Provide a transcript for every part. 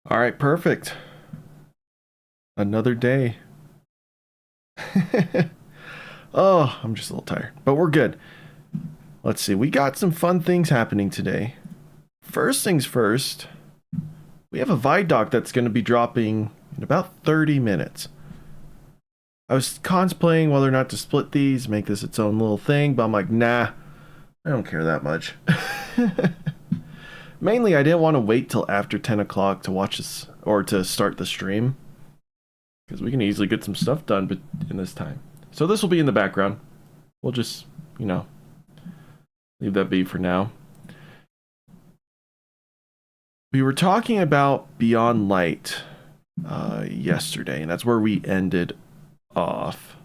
All right, perfect. Another day. Oh, I'm just a little tired, but we're good. Let's see. We got some fun things happening today. First things first, we have a ViDoc that's going to be dropping in about 30 minutes. I was contemplating whether or not to split these, make this its own little thing, but I'm like, nah, I don't care that much. Mainly, I didn't want to wait till after 10 o'clock to watch this or to start the stream, because we can easily get some stuff done in this time. So this will be in the background. We'll just, leave that be for now. We were talking about Beyond Light yesterday, and that's where we ended off.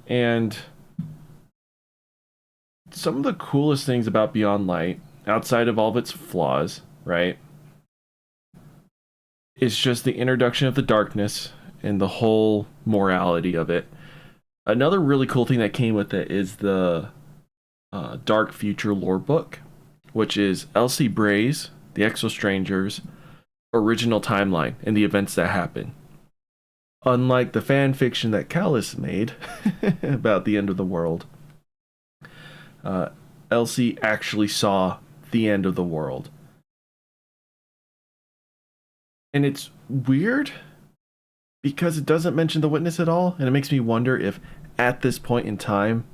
And some of the coolest things about Beyond Light, outside of all of its flaws, right, is just the introduction of the darkness and the whole morality of it. Another really cool thing that came with it is the Dark Future lore book, which is Elsie Bray's The Exo Strangers original timeline and the events that happen. Unlike the fan fiction that Callus made about the end of the world, Elsie actually saw the end of the world. And it's weird because it doesn't mention the witness at all, and it makes me wonder if at this point in time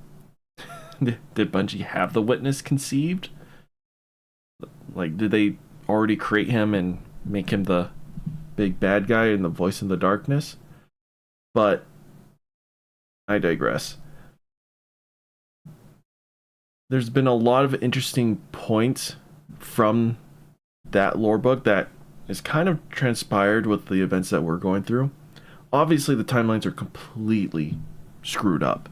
did Bungie have the witness conceived? Like, did they already create him and make him the big bad guy and the voice in the darkness? But I digress. There's been a lot of interesting points from that lore book that is kind of transpired with the events that we're going through. Obviously, the timelines are completely screwed up.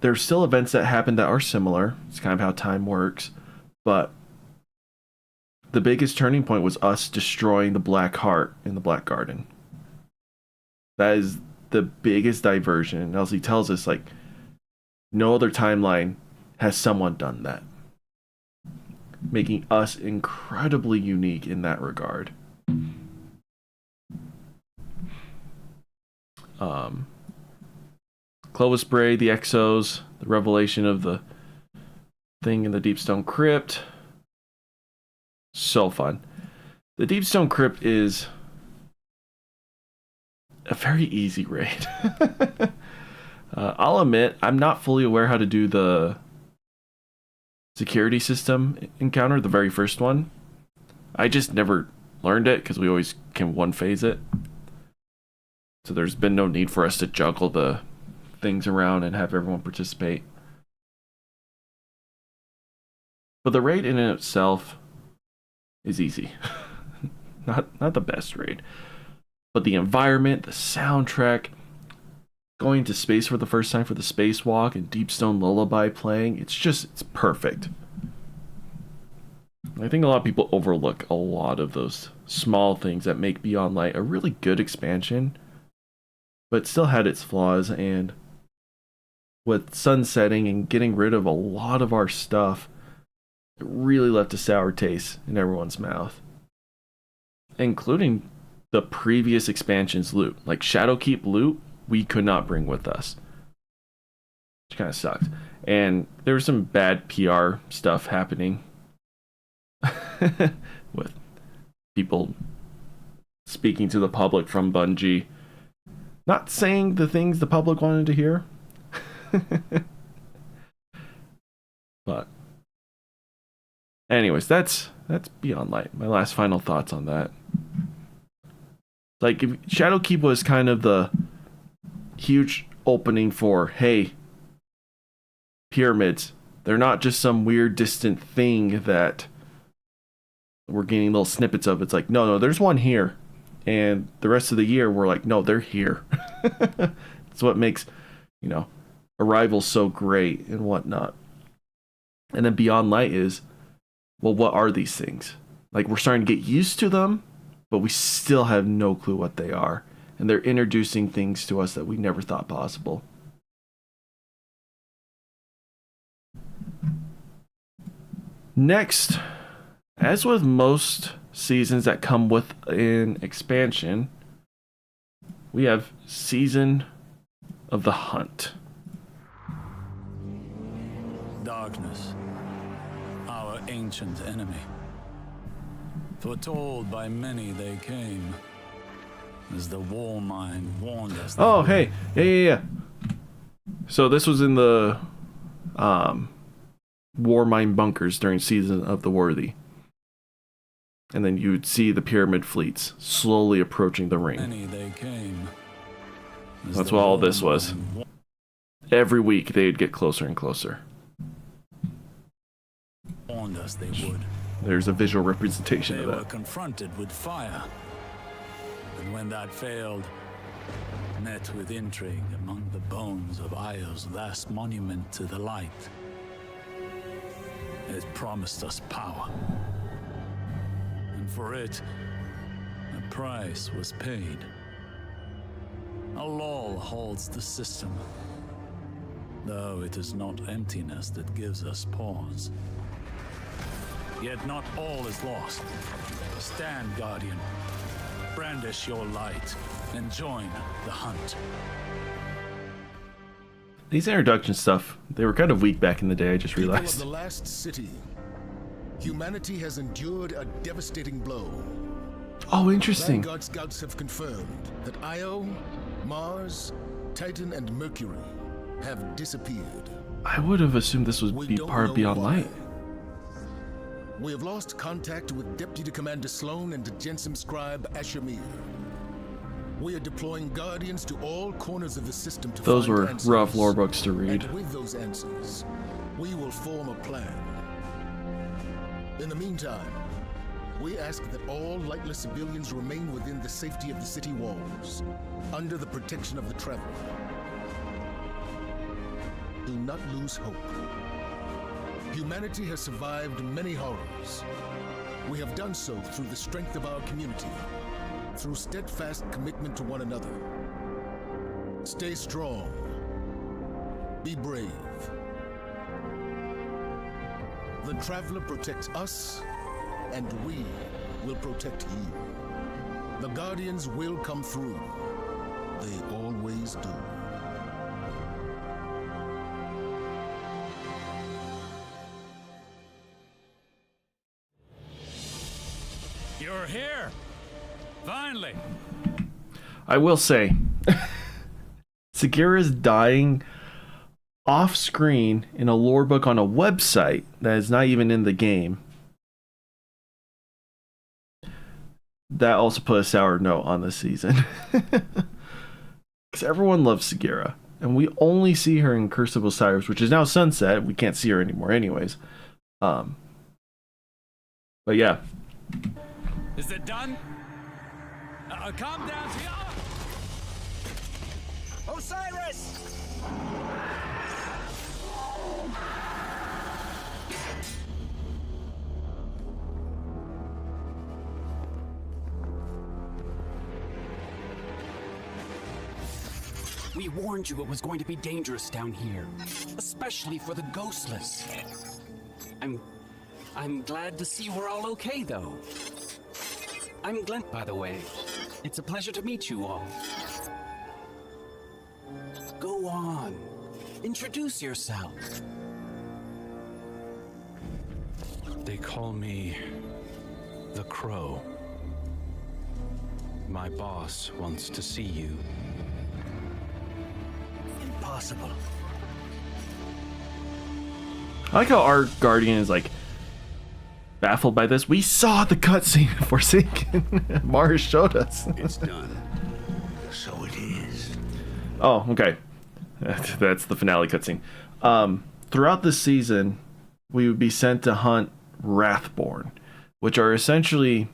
There's still events that happen that are similar. It's kind of how time works. But the biggest turning point was us destroying the Black Heart in the Black Garden. That is the biggest diversion. Elsie tells us, like, no other timeline has someone done that, making us incredibly unique in that regard. Clovis Bray, the Exos, the revelation of the thing in the Deepstone Crypt. So fun. The Deepstone Crypt is a very easy raid. I'll admit, I'm not fully aware how to do the security system encounter, the very first one. I just never learned it because we always can one phase it. So there's been no need for us to juggle the things around and have everyone participate. But the raid in itself is easy. not the best raid. But the environment, the soundtrack, going to space for the first time for the spacewalk and Deepstone Lullaby playing, it's perfect. I think a lot of people overlook a lot of those small things that make Beyond Light a really good expansion, but still had its flaws. And with sunsetting and getting rid of a lot of our stuff, it really left a sour taste in everyone's mouth, including the previous expansion's loot. Like Shadowkeep loot, we could not bring with us, which kind of sucked. And there was some bad PR stuff happening with people speaking to the public from Bungie, not saying the things the public wanted to hear. But anyways, that's Beyond Light. My last final thoughts on that. Like, if Shadowkeep was kind of the huge opening for, hey, pyramids, they're not just some weird distant thing that we're getting little snippets of. It's like, no, there's one here. And the rest of the year, we're like, no, they're here. It's what makes, Arrival so great and whatnot. And then Beyond Light is, well, what are these things? Like, we're starting to get used to them, but we still have no clue what they are. And they're introducing things to us that we never thought possible. Next, as with most seasons that come with an expansion, we have Season of the Hunt. Darkness, our ancient enemy. Foretold by many they came, as the war mind warned us. Oh, hey, yeah. So this was in the war mine bunkers during Season of the Worthy. And then you'd see the pyramid fleets slowly approaching the ring. Many they came, that's what all this was. Every week they'd get closer and closer. Warned us they would. There's a visual representation of that. They were confronted with fire, and when that failed, met with intrigue among the bones of Io's last monument to the light. It promised us power, and for it, a price was paid. A lull holds the system, though it is not emptiness that gives us pause. Yet not all is lost. Stand, Guardian. Brandish your light and join the hunt. These introduction stuff, they were kind of weak back in the day, I just realized. People of the last city, humanity has endured a devastating blow. Oh, interesting. Vanguard scouts have confirmed that Io, Mars, Titan, and Mercury have disappeared. I would have assumed this would be part of Beyond Light. We have lost contact with Deputy Commander Sloan and Jensen Scribe Ashamir. We are deploying Guardians to all corners of the system to Those find were answers. rough lore books to read. And with those answers, we will form a plan. In the meantime, we ask that all lightless civilians remain within the safety of the city walls, under the protection of the Traveler. Do not lose hope. Humanity has survived many horrors. We have done so through the strength of our community, through steadfast commitment to one another. Stay strong. Be brave. The Traveler protects us, and we will protect you. The Guardians will come through. They always do. You're here! Finally! I will say, Sagira's dying off screen in a lore book on a website that is not even in the game. That also put a sour note on this season. Because everyone loves Sagira. And we only see her in Curse of Osiris, which is now sunset. We can't see her anymore anyways. But yeah. Is it done? Calm down, Tiara! Osiris! We warned you it was going to be dangerous down here, especially for the ghostless. I'm glad to see we're all okay, though. I'm Glenn, by the way. It's a pleasure to meet you all. Go on. Introduce yourself. They call me the Crow. My boss wants to see you. Impossible. I like how our Guardian is like baffled by this. We saw the cutscene in Forsaken. Mars showed us. It's done. So it is. Oh, okay. That's the finale cutscene. Throughout this season, we would be sent to hunt Wrathborn, which are essentially...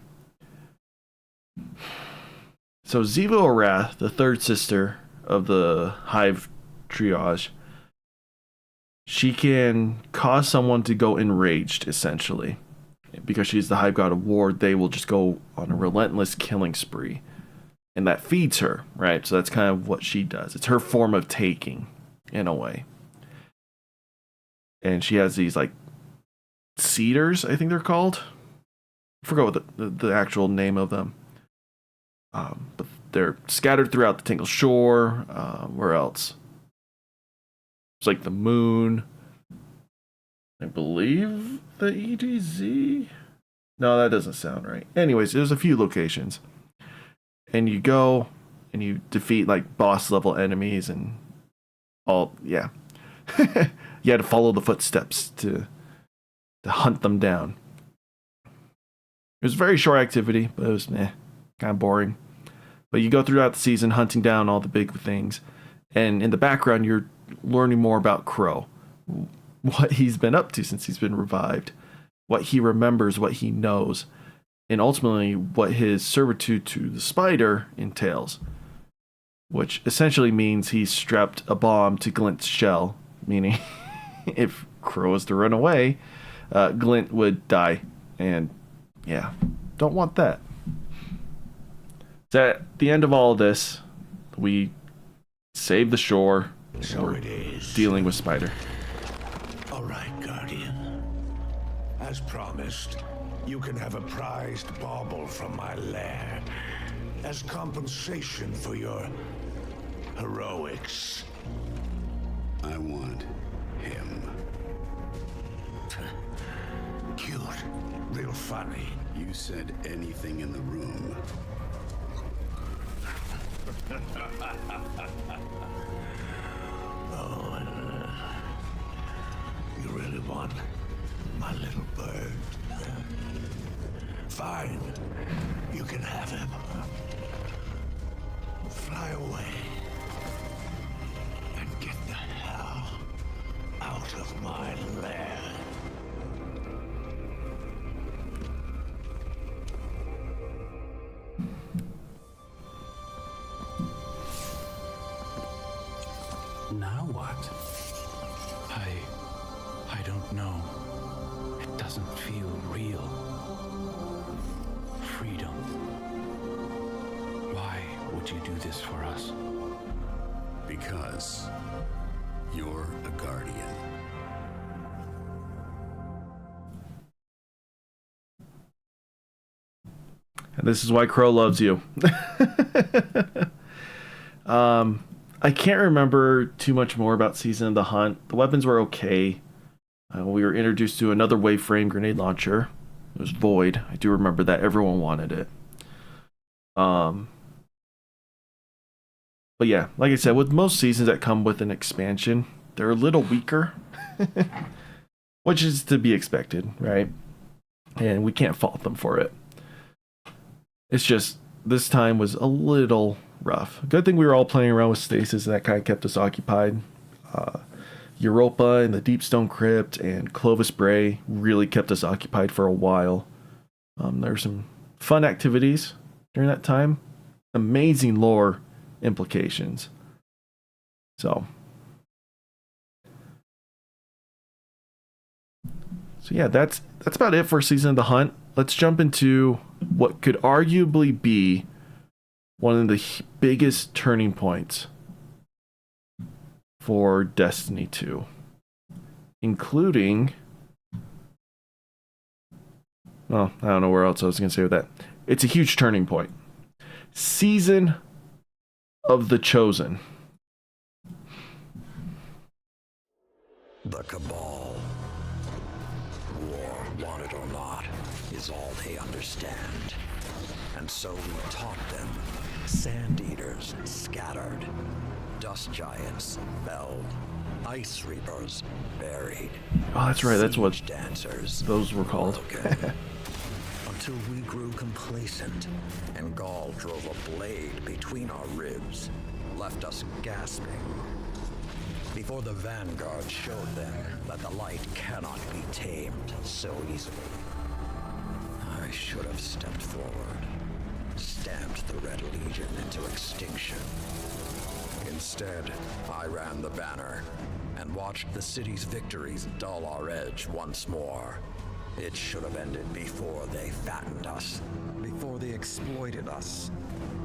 So Ziva Arath, the third sister of the Hive Triage, she can cause someone to go enraged, essentially. Because she's the Hive God of War, they will just go on a relentless killing spree. And that feeds her, right? So that's kind of what she does. It's her form of taking, in a way. And she has these, like, cedars, I think they're called. I forgot what the actual name of them. But they're scattered throughout the Tingle Shore. Where else? It's like the moon. I believe the EDZ. No, that doesn't sound right. Anyways, there's a few locations. And you go and you defeat like boss level enemies and all, yeah. You had to follow the footsteps to hunt them down. It was a very short activity, but it was kind of boring. But you go throughout the season hunting down all the big things. And in the background, you're learning more about Crow. What he's been up to since he's been revived. What he remembers, what he knows. And ultimately, what his servitude to the spider entails. Which essentially means he strapped a bomb to Glint's shell. Meaning, if Crow was to run away, Glint would die. And, yeah, don't want that. So at the end of all of this, we save the shore. So it is. Dealing with Spider. All right, Guardian. As promised, you can have a prized bauble from my lair as compensation for your heroics. I want him. Cute. Real funny. You said anything in the room. Oh, you really want my little bird? Fine. You can have him. Fly away. And get the hell out of my lair. Now what? I don't know. It doesn't feel real. Freedom. Why would you do this for us? Because you're a guardian. And this is why Crow loves you. I can't remember too much more about Season of the Hunt. The weapons were okay. We were introduced to another wave-frame grenade launcher. It was Void. I do remember that. Everyone wanted it. But yeah, like I said, with most seasons that come with an expansion, they're a little weaker. Which is to be expected, right? And we can't fault them for it. It's just, this time was a little rough. Good thing we were all playing around with stasis, and that kind of kept us occupied. Europa and the Deepstone Crypt and Clovis Bray really kept us occupied for a while. There were some fun activities during that time. Amazing lore implications. So yeah, that's about it for Season of the Hunt. Let's jump into what could arguably be one of the biggest turning points for Destiny 2, including, well, I don't know where else I was going to say with that. It's a huge turning point. Season of the Chosen. The Cabal, war, want it or not, is all they understand. And so we taught them. Sand Eaters scattered. Dust Giants felled. Ice Reapers buried. Oh, that's right. That's what Siege dancers those were called. Until we grew complacent, and Gaul drove a blade between our ribs, left us gasping. Before the Vanguard showed them that the light cannot be tamed so easily. I should have stepped forward, stamped the Red Legion into extinction. Instead, I ran the banner and watched the city's victories dull our edge once more. It should have ended before they fattened us, before they exploited us,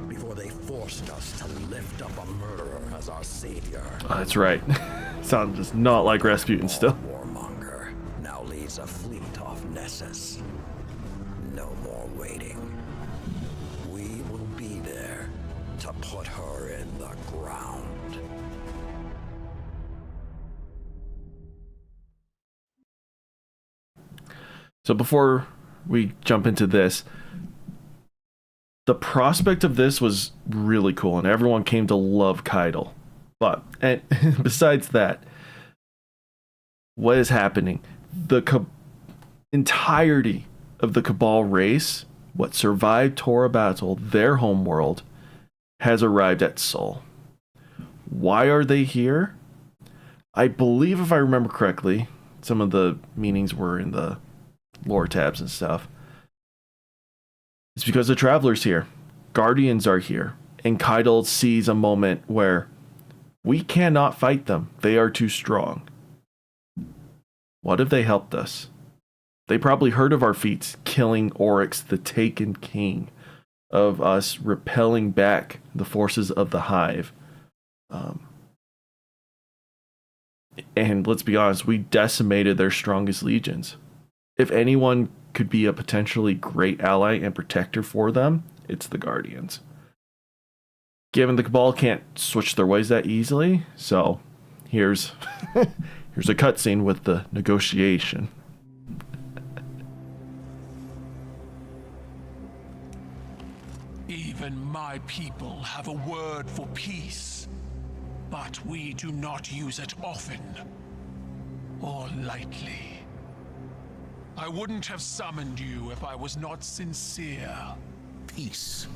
before they forced us to lift up a murderer as our savior. Oh, that's right. Sounds just not like Rasputin still. Warmonger now leads raise a fleet off Nessus. No more waiting. We will be there to put her in the ground. So before we jump into this, the prospect of this was really cool, and everyone came to love Keitel. But and besides that, what is happening? The entirety of the Cabal race, what survived Tora Battle, their homeworld, has arrived at Sol. Why are they here? I believe, if I remember correctly, some of the meanings were in the lore tabs and stuff. It's because the Travelers here. Guardians are here. And Keitel sees a moment where we cannot fight them. They are too strong. What if they helped us? They probably heard of our feats killing Oryx, the Taken King, of us repelling back the forces of the Hive. And let's be honest, we decimated their strongest legions. If anyone could be a potentially great ally and protector for them, it's the Guardians. Given the Cabal can't switch their ways that easily, so here's here's a cutscene with the negotiation. Even my people have a word for peace, but we do not use it often or lightly. I wouldn't have summoned you if I was not sincere. Peace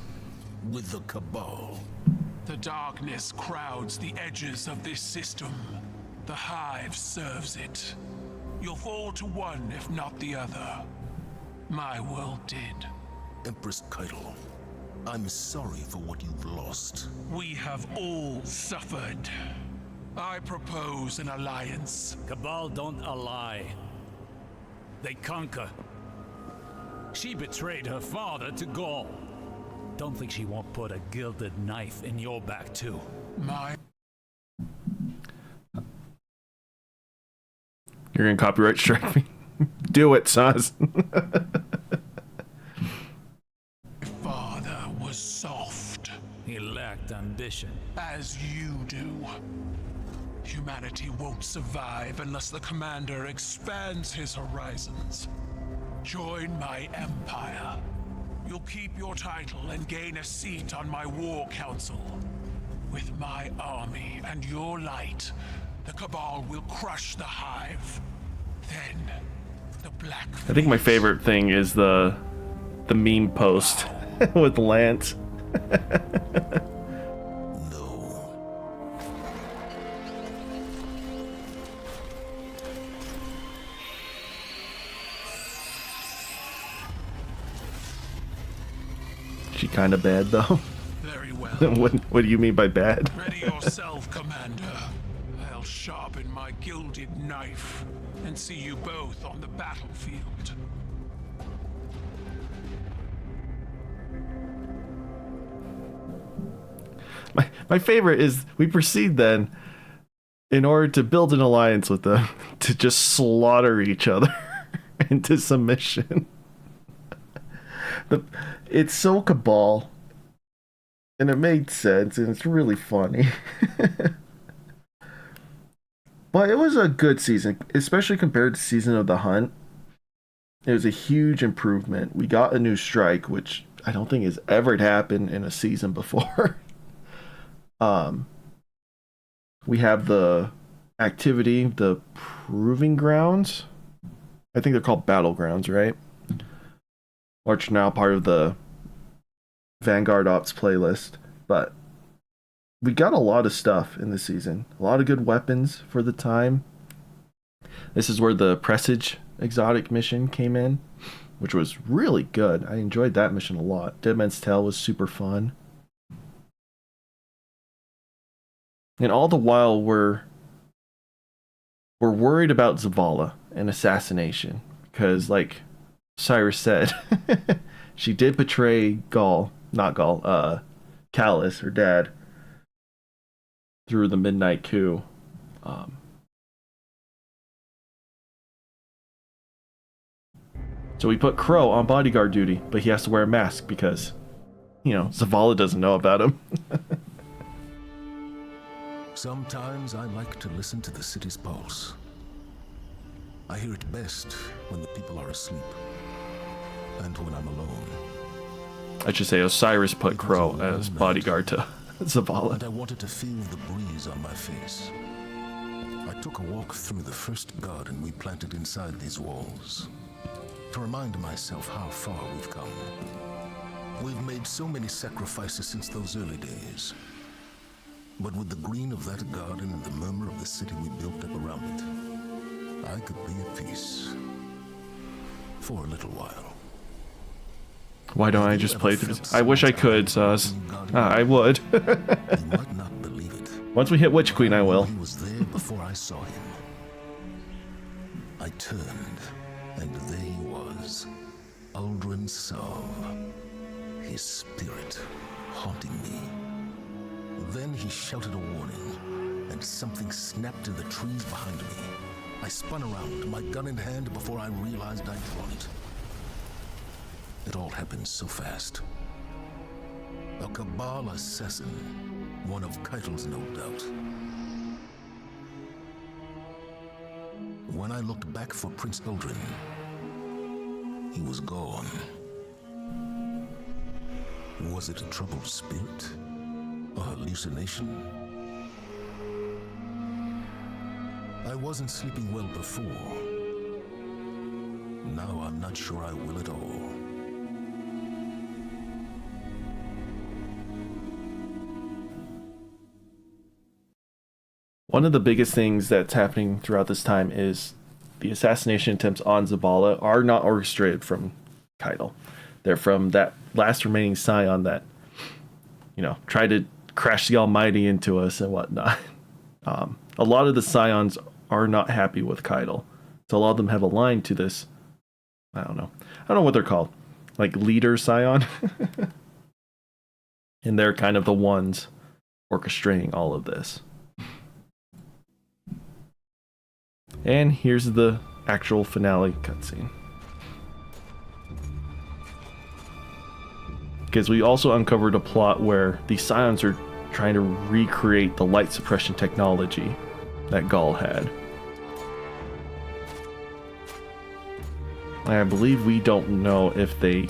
with the Cabal. The darkness crowds the edges of this system. The Hive serves it. You'll fall to one, if not the other. My world did. Empress Keitel, I'm sorry for what you've lost. We have all suffered. I propose an alliance. Cabal don't ally. They conquer. She betrayed her father to Gaul. Don't think she won't put a gilded knife in your back too. My You're gonna copyright strike me. Do it, Saz. father was soft, He lacked ambition. as you do. Humanity won't survive unless the commander expands his horizons. Join my empire. You'll keep your title and gain a seat on my war council. With my army and your light, the Cabal will crush the Hive. Then, the Black I think my Fleet- favorite thing is the meme post with Lance. No. She kind of bad though. Very well. What do you mean by bad? Ready yourself, Commander. I'll sharpen my gilded knife and see you both on the battlefield. My favorite is we proceed then, in order to build an alliance with them, to just slaughter each other into submission. It's so Cabal, and it made sense, and it's really funny. But it was a good season, especially compared to Season of the Hunt. It was a huge improvement. We got a new strike, which I don't think has ever happened in a season before. We have the activity, the Proving Grounds. I think they're called Battlegrounds, right? Which are now part of the Vanguard Ops playlist. But we got a lot of stuff in this season. A lot of good weapons for the time. This is where the Presage exotic mission came in, which was really good. I enjoyed that mission a lot. Dead Man's Tale was super fun. And all the while we're worried about Zavala and assassination. Because like Cyrus said, she did betray Callus, her dad, through the Midnight Coup. So we put Crow on bodyguard duty, but he has to wear a mask because, you know, Zavala doesn't know about him. Sometimes I like to listen to the city's pulse. I hear it best when the people are asleep and when I'm alone. I should say Osiris put Crow as bodyguard to Zavala. And I wanted to feel the breeze on my face. I took a walk through the first garden we planted inside these walls to remind myself how far we've come. We've made so many sacrifices since those early days. But with the green of that garden and the murmur of the city we built up around it, I could be at peace. For a little while. Why don't I just play through this? I wish I could, Saz. I would. You might not believe it. Once we hit Witch Queen, I will. He was there before I saw him. I turned, and there he was, Uldren Sov, his spirit haunting me. Then he shouted a warning, and something snapped in the trees behind me. I spun around, my gun in hand, before I realized I'd drawn it. It all happened so fast. A Cabal assassin, one of Keitel's no doubt. When I looked back for Prince Uldren, he was gone. Was it a troubled spirit? A hallucination? I wasn't sleeping well before. Now I'm not sure I will at all. One of the biggest things that's happening throughout this time is the assassination attempts on Zavala are not orchestrated from Keitel. They're from that last remaining scion that, you know, tried to crash the Almighty into us and whatnot. A lot of the scions are not happy with Keitel. So a lot of them have aligned to this, I don't know what they're called. Like leader scion. And they're kind of the ones orchestrating all of this. And here's the actual finale cutscene. Because we also uncovered a plot where the Scions are trying to recreate the light suppression technology that Gaul had. I believe we don't know if they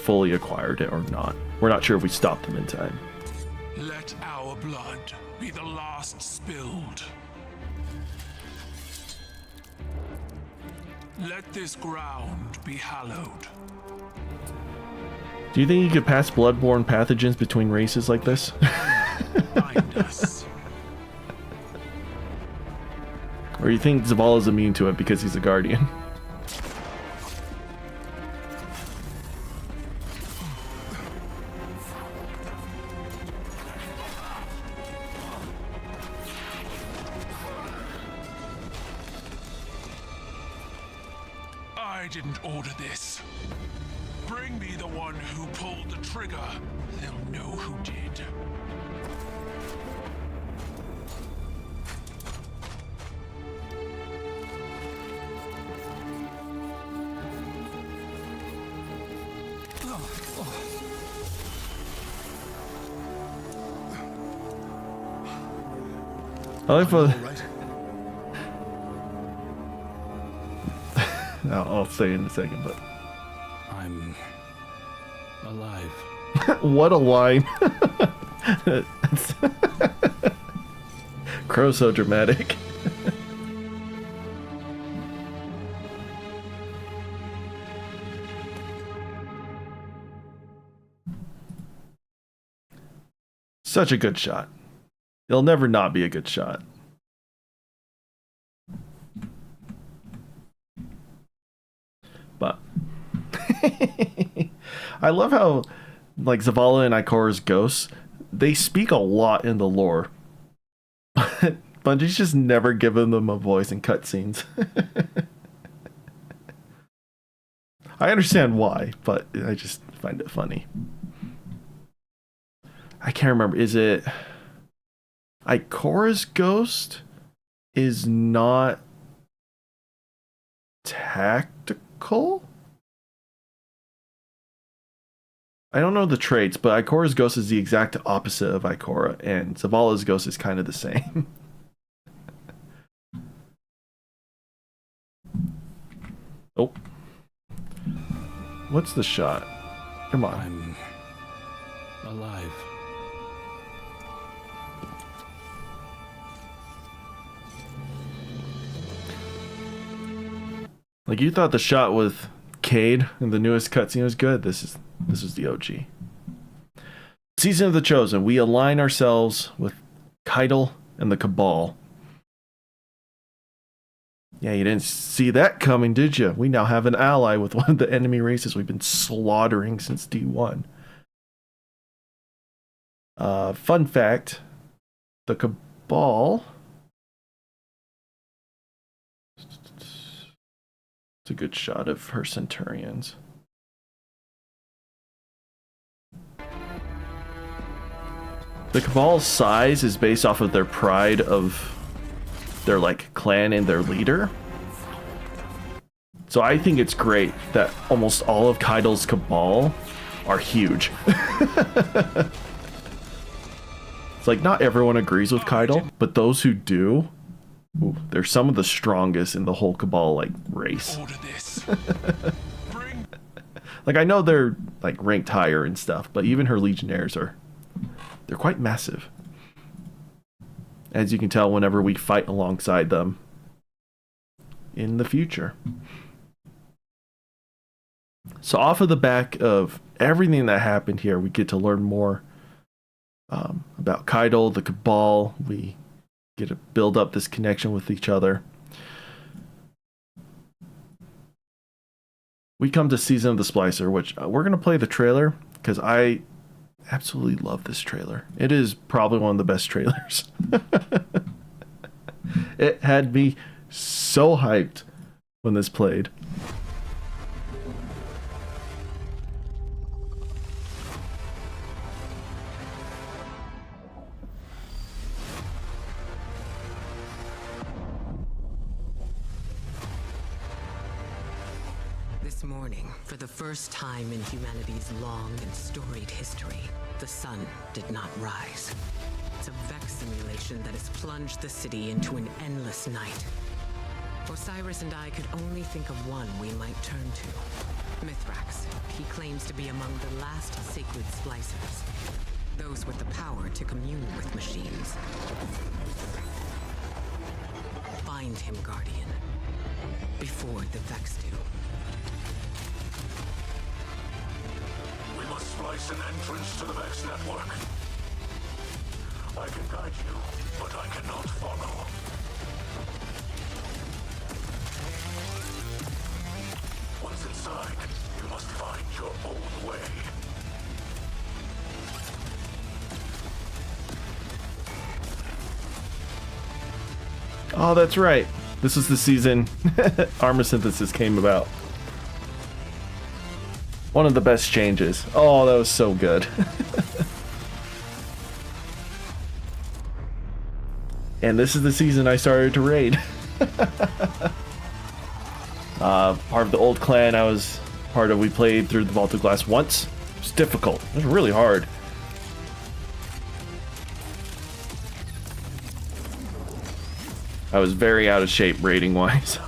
fully acquired it or not. We're not sure if we stopped them in time. Let our blood be the last spilled. Let this ground be hallowed. Do you think you could pass bloodborne pathogens between races like this? Find us. Or you think Zavala's immune to it because he's a guardian? I didn't order this. Bring me the one who pulled the trigger. They'll know who did. I like for... Right? I'll say in a second, but... I'm alive. What a line. Crow's so dramatic. Such a good shot. It'll never not be a good shot. But I love how, like, Zavala and Ikora's ghosts, they speak a lot in the lore. But Bungie's just never given them a voice in cutscenes. I understand why, but I just find it funny. I can't remember. Is it Ikora's ghost is not tactical? I don't know the traits, but Ikora's ghost is the exact opposite of Ikora, and Zavala's ghost is kind of the same. Oh. What's the shot? Come on. I'm alive. Like, you thought the shot with Cade in the newest cutscene was good. This was the OG. Season of the Chosen. We align ourselves with Keitel and the Cabal. Yeah, you didn't see that coming, did you? We now have an ally with one of the enemy races we've been slaughtering since D1. Fun fact, the Cabal... It's a good shot of her Centurions. The Cabal's size is based off of their pride of their like clan and their leader. So I think it's great that almost all of Keitel's Cabal are huge. It's like not everyone agrees with Keitel, but those who do, ooh, they're some of the strongest in the whole Cabal like race. Like I know they're like ranked higher and stuff, but even her legionnaires they're quite massive. As you can tell whenever we fight alongside them in the future. So off of the back of everything that happened here, we get to learn more about Keitel, the Cabal. We get to build up this connection with each other. We come to Season of the Splicer, which we're going to play the trailer because I absolutely love this trailer. It is probably one of the best trailers. It had me so hyped when this played. This morning, for the first time in humanity's long and storied history, the sun did not rise. It's a Vex simulation that has plunged the city into an endless night. Osiris and I could only think of one we might turn to. Mithrax. He claims to be among the last sacred splicers. Those with the power to commune with machines. Find him, Guardian. Before the Vex do. We must splice an entrance to the Vex network. I can guide you, but I cannot follow. Once inside, you must find your own way. Oh, that's right. This is the season Armor Synthesis came about. One of the best changes. Oh, that was so good. And this is the season I started to raid. Part of the old clan I was part of, we played through the Vault of Glass once. It was difficult. It was really hard. I was very out of shape raiding wise.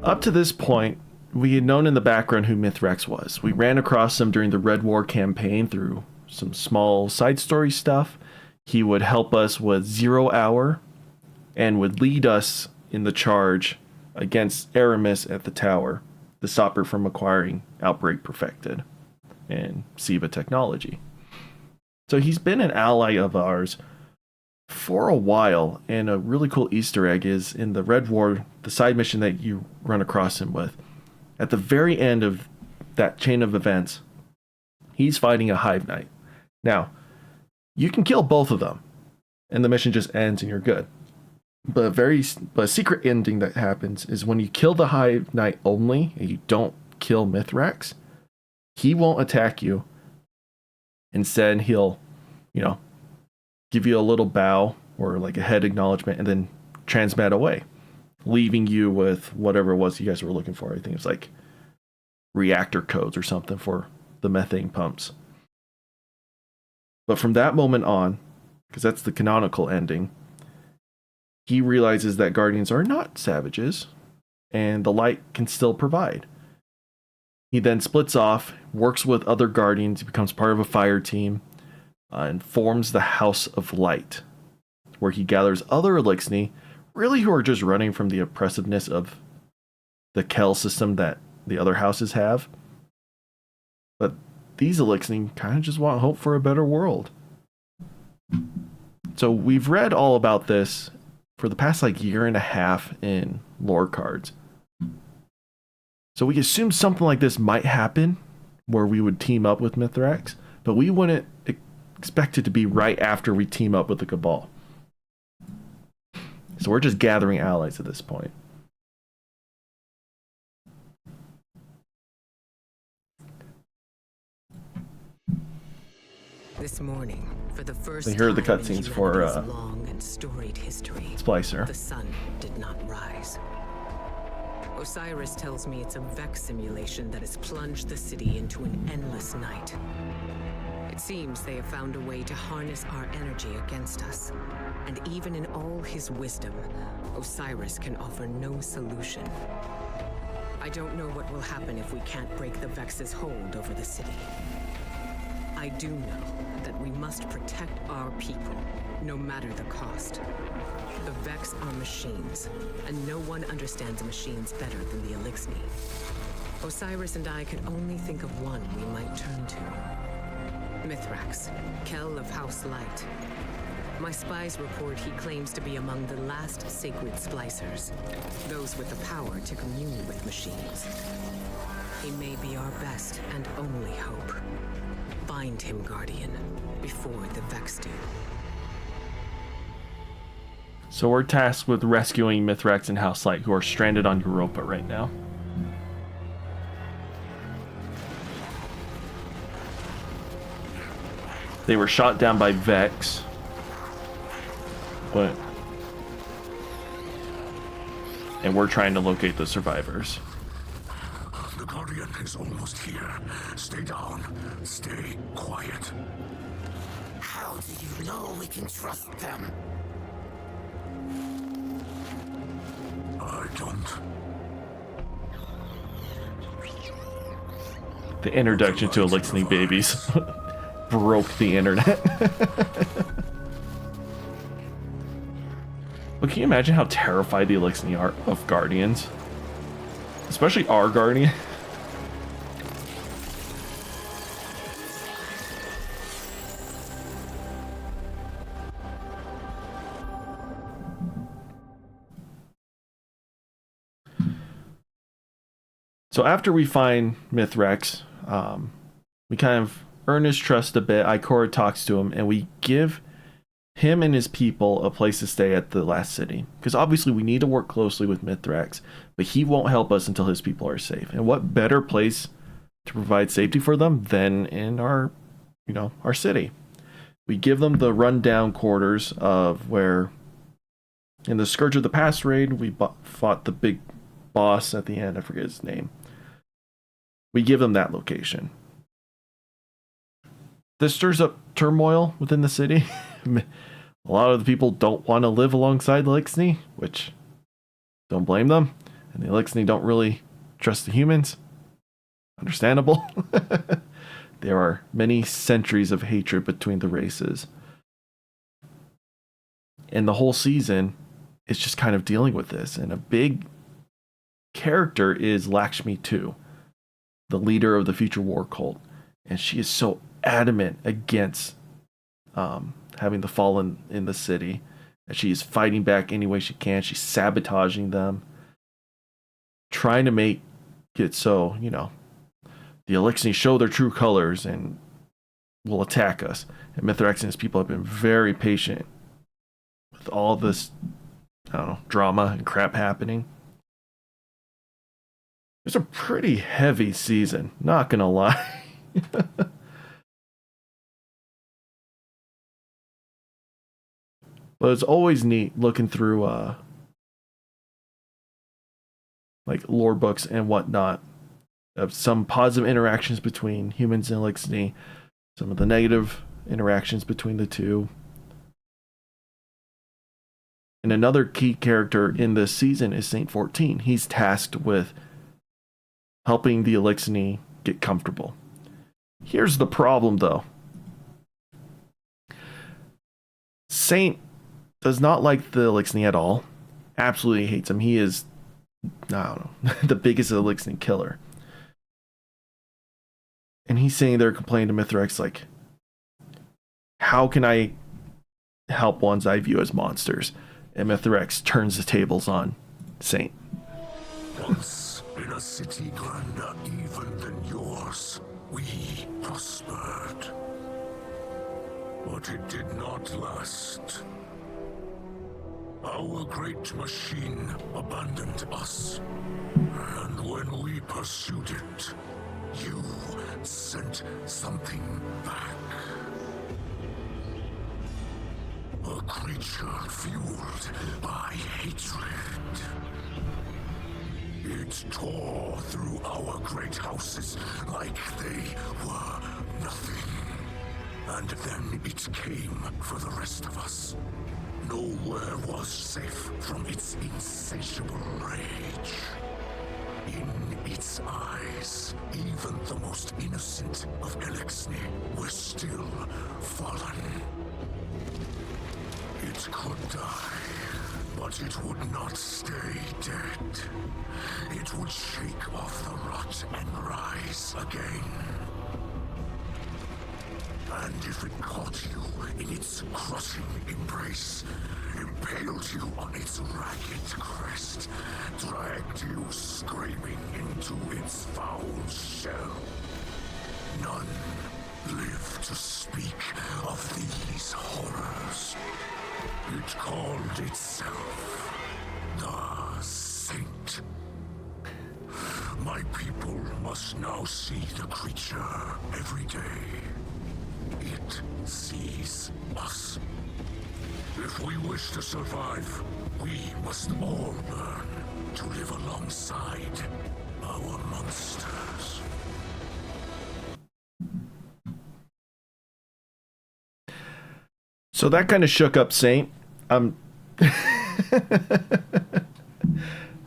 Up to this point, we had known in the background who Mithrax was. We ran across him during the Red War campaign through some small side story stuff. He would help us with 0 Hour and would lead us in the charge against Aramis at the tower to stop her from acquiring Outbreak Perfected and Siva technology. So he's been an ally of ours for a while, and a really cool Easter egg is in the Red War, the side mission that you run across him with. At the very end of that chain of events, he's fighting a Hive Knight. Now, you can kill both of them, and the mission just ends and you're good. But a secret ending that happens is when you kill the Hive Knight only, and you don't kill Mithrax, he won't attack you. Instead, he'll, give you a little bow or like a head acknowledgement and then transmat away, leaving you with whatever it was you guys were looking for. I think it's like reactor codes or something for the methane pumps. But from that moment on, because that's the canonical ending, he realizes that Guardians are not savages and the light can still provide. He then splits off, works with other Guardians, he becomes part of a fire team, and forms the House of Light, where he gathers other Elixni, really who are just running from the oppressiveness of the Kel system that the other houses have. But these Elixni kind of just want hope for a better world. So we've read all about this for the past year and a half in lore cards. So we assume something like this might happen, where we would team up with Mithrax, but we wouldn't expect it to be right after we team up with the Cabal. So we're just gathering allies at this point. This morning, for the first They heard the time in cutscenes for humanity's long and storied history, Splicer. the sun did not rise. Osiris tells me it's a Vex simulation that has plunged the city into an endless night. It seems they have found a way to harness our energy against us. And even in all his wisdom, Osiris can offer no solution. I don't know what will happen if we can't break the Vex's hold over the city. I do know that we must protect our people, no matter the cost. The Vex are machines, and no one understands machines better than the Elixni. Osiris and I could only think of one we might turn to. Mithrax, Kel of House Light. My spies report he claims to be among the last sacred splicers, those with the power to commune with machines. He may be our best and only hope. Find him, Guardian, before the Vex do. So we're tasked with rescuing Mithrax and House Light, who are stranded on Europa right now. They were shot down by Vex. And we're trying to locate the survivors. The Guardian is almost here. Stay down. Stay quiet. How do you know we can trust them? I don't. The introduction to Elixni babies broke the internet. But can you imagine how terrified the Elixni are of Guardians? Especially our Guardian. So after we find Mithrax, we kind of earn his trust a bit. Ikora talks to him, and we give him and his people a place to stay at the last city. Because obviously we need to work closely with Mithrax, but he won't help us until his people are safe. And what better place to provide safety for them than in our city? We give them the rundown quarters of where, in the Scourge of the Past raid, we fought the big boss at the end. I forget his name. We give them that location. This stirs up turmoil within the city. A lot of the people don't want to live alongside the Elixni, which don't blame them. And the Elixni don't really trust the humans. Understandable. There are many centuries of hatred between the races. And the whole season is just kind of dealing with this. And a big character is Lakshmi too, the leader of the Future War cult. And she is so adamant against having the Fallen in the city. And she is fighting back any way she can. She's sabotaging them. Trying to make it so, the Elixni show their true colors and will attack us. And Mithrax and his people have been very patient with all this I don't know, drama and crap happening. It's a pretty heavy season, not gonna lie. But it's always neat looking through like lore books and whatnot of some positive interactions between humans and Elixni, some of the negative interactions between the two. And another key character in this season is Saint 14. He's tasked with helping the Elixni get comfortable. Here's the problem, though. Saint does not like the Elixni at all. Absolutely hates him. He is, I don't know, the biggest Elixni killer. And he's sitting there complaining to Mithrax, like, how can I help ones I view as monsters? And Mithrax turns the tables on Saint. Once in a city grander even than yours, we prospered. But it did not last. Our great machine abandoned us. And when we pursued it, you sent something back. A creature fueled by hatred. It tore through our great houses like they were nothing. And then it came for the rest of us. Nowhere was safe from its insatiable rage. In its eyes, even the most innocent of Elixni were still fallen. It could die, but it would not stay dead. It would shake off the rot and rise again. And if it caught you in its crushing embrace, impaled you on its ragged crest, dragged you screaming into its foul shell, none live to speak of these horrors. It called itself the Saint. My people must now see the creature every day. It sees us. If we wish to survive, we must all learn to live alongside our monsters. So that kind of shook up Saint.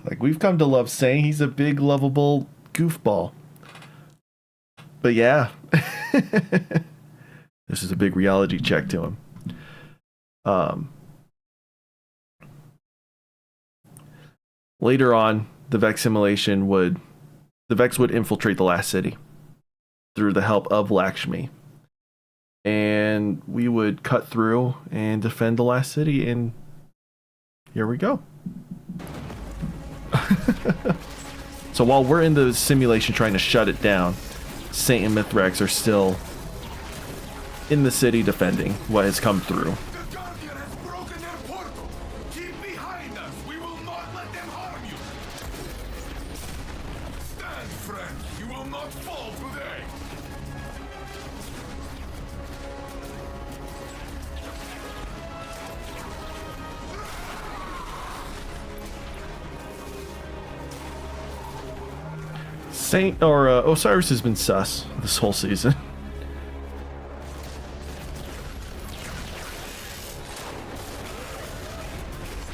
Like, we've come to love Saint. He's a big, lovable goofball. But yeah. This is a big reality check to him. Later on, the Vex would infiltrate the last city through the help of Lakshmi. And we would cut through and defend the last city, and here we go. So while we're in the simulation trying to shut it down, Saint and Mithrax are still in the city defending what has come through. The Guardian has broken their portal! Keep behind us! We will not let them harm you! Stand, friend! You will not fall today! Saint or Osiris has been sus this whole season.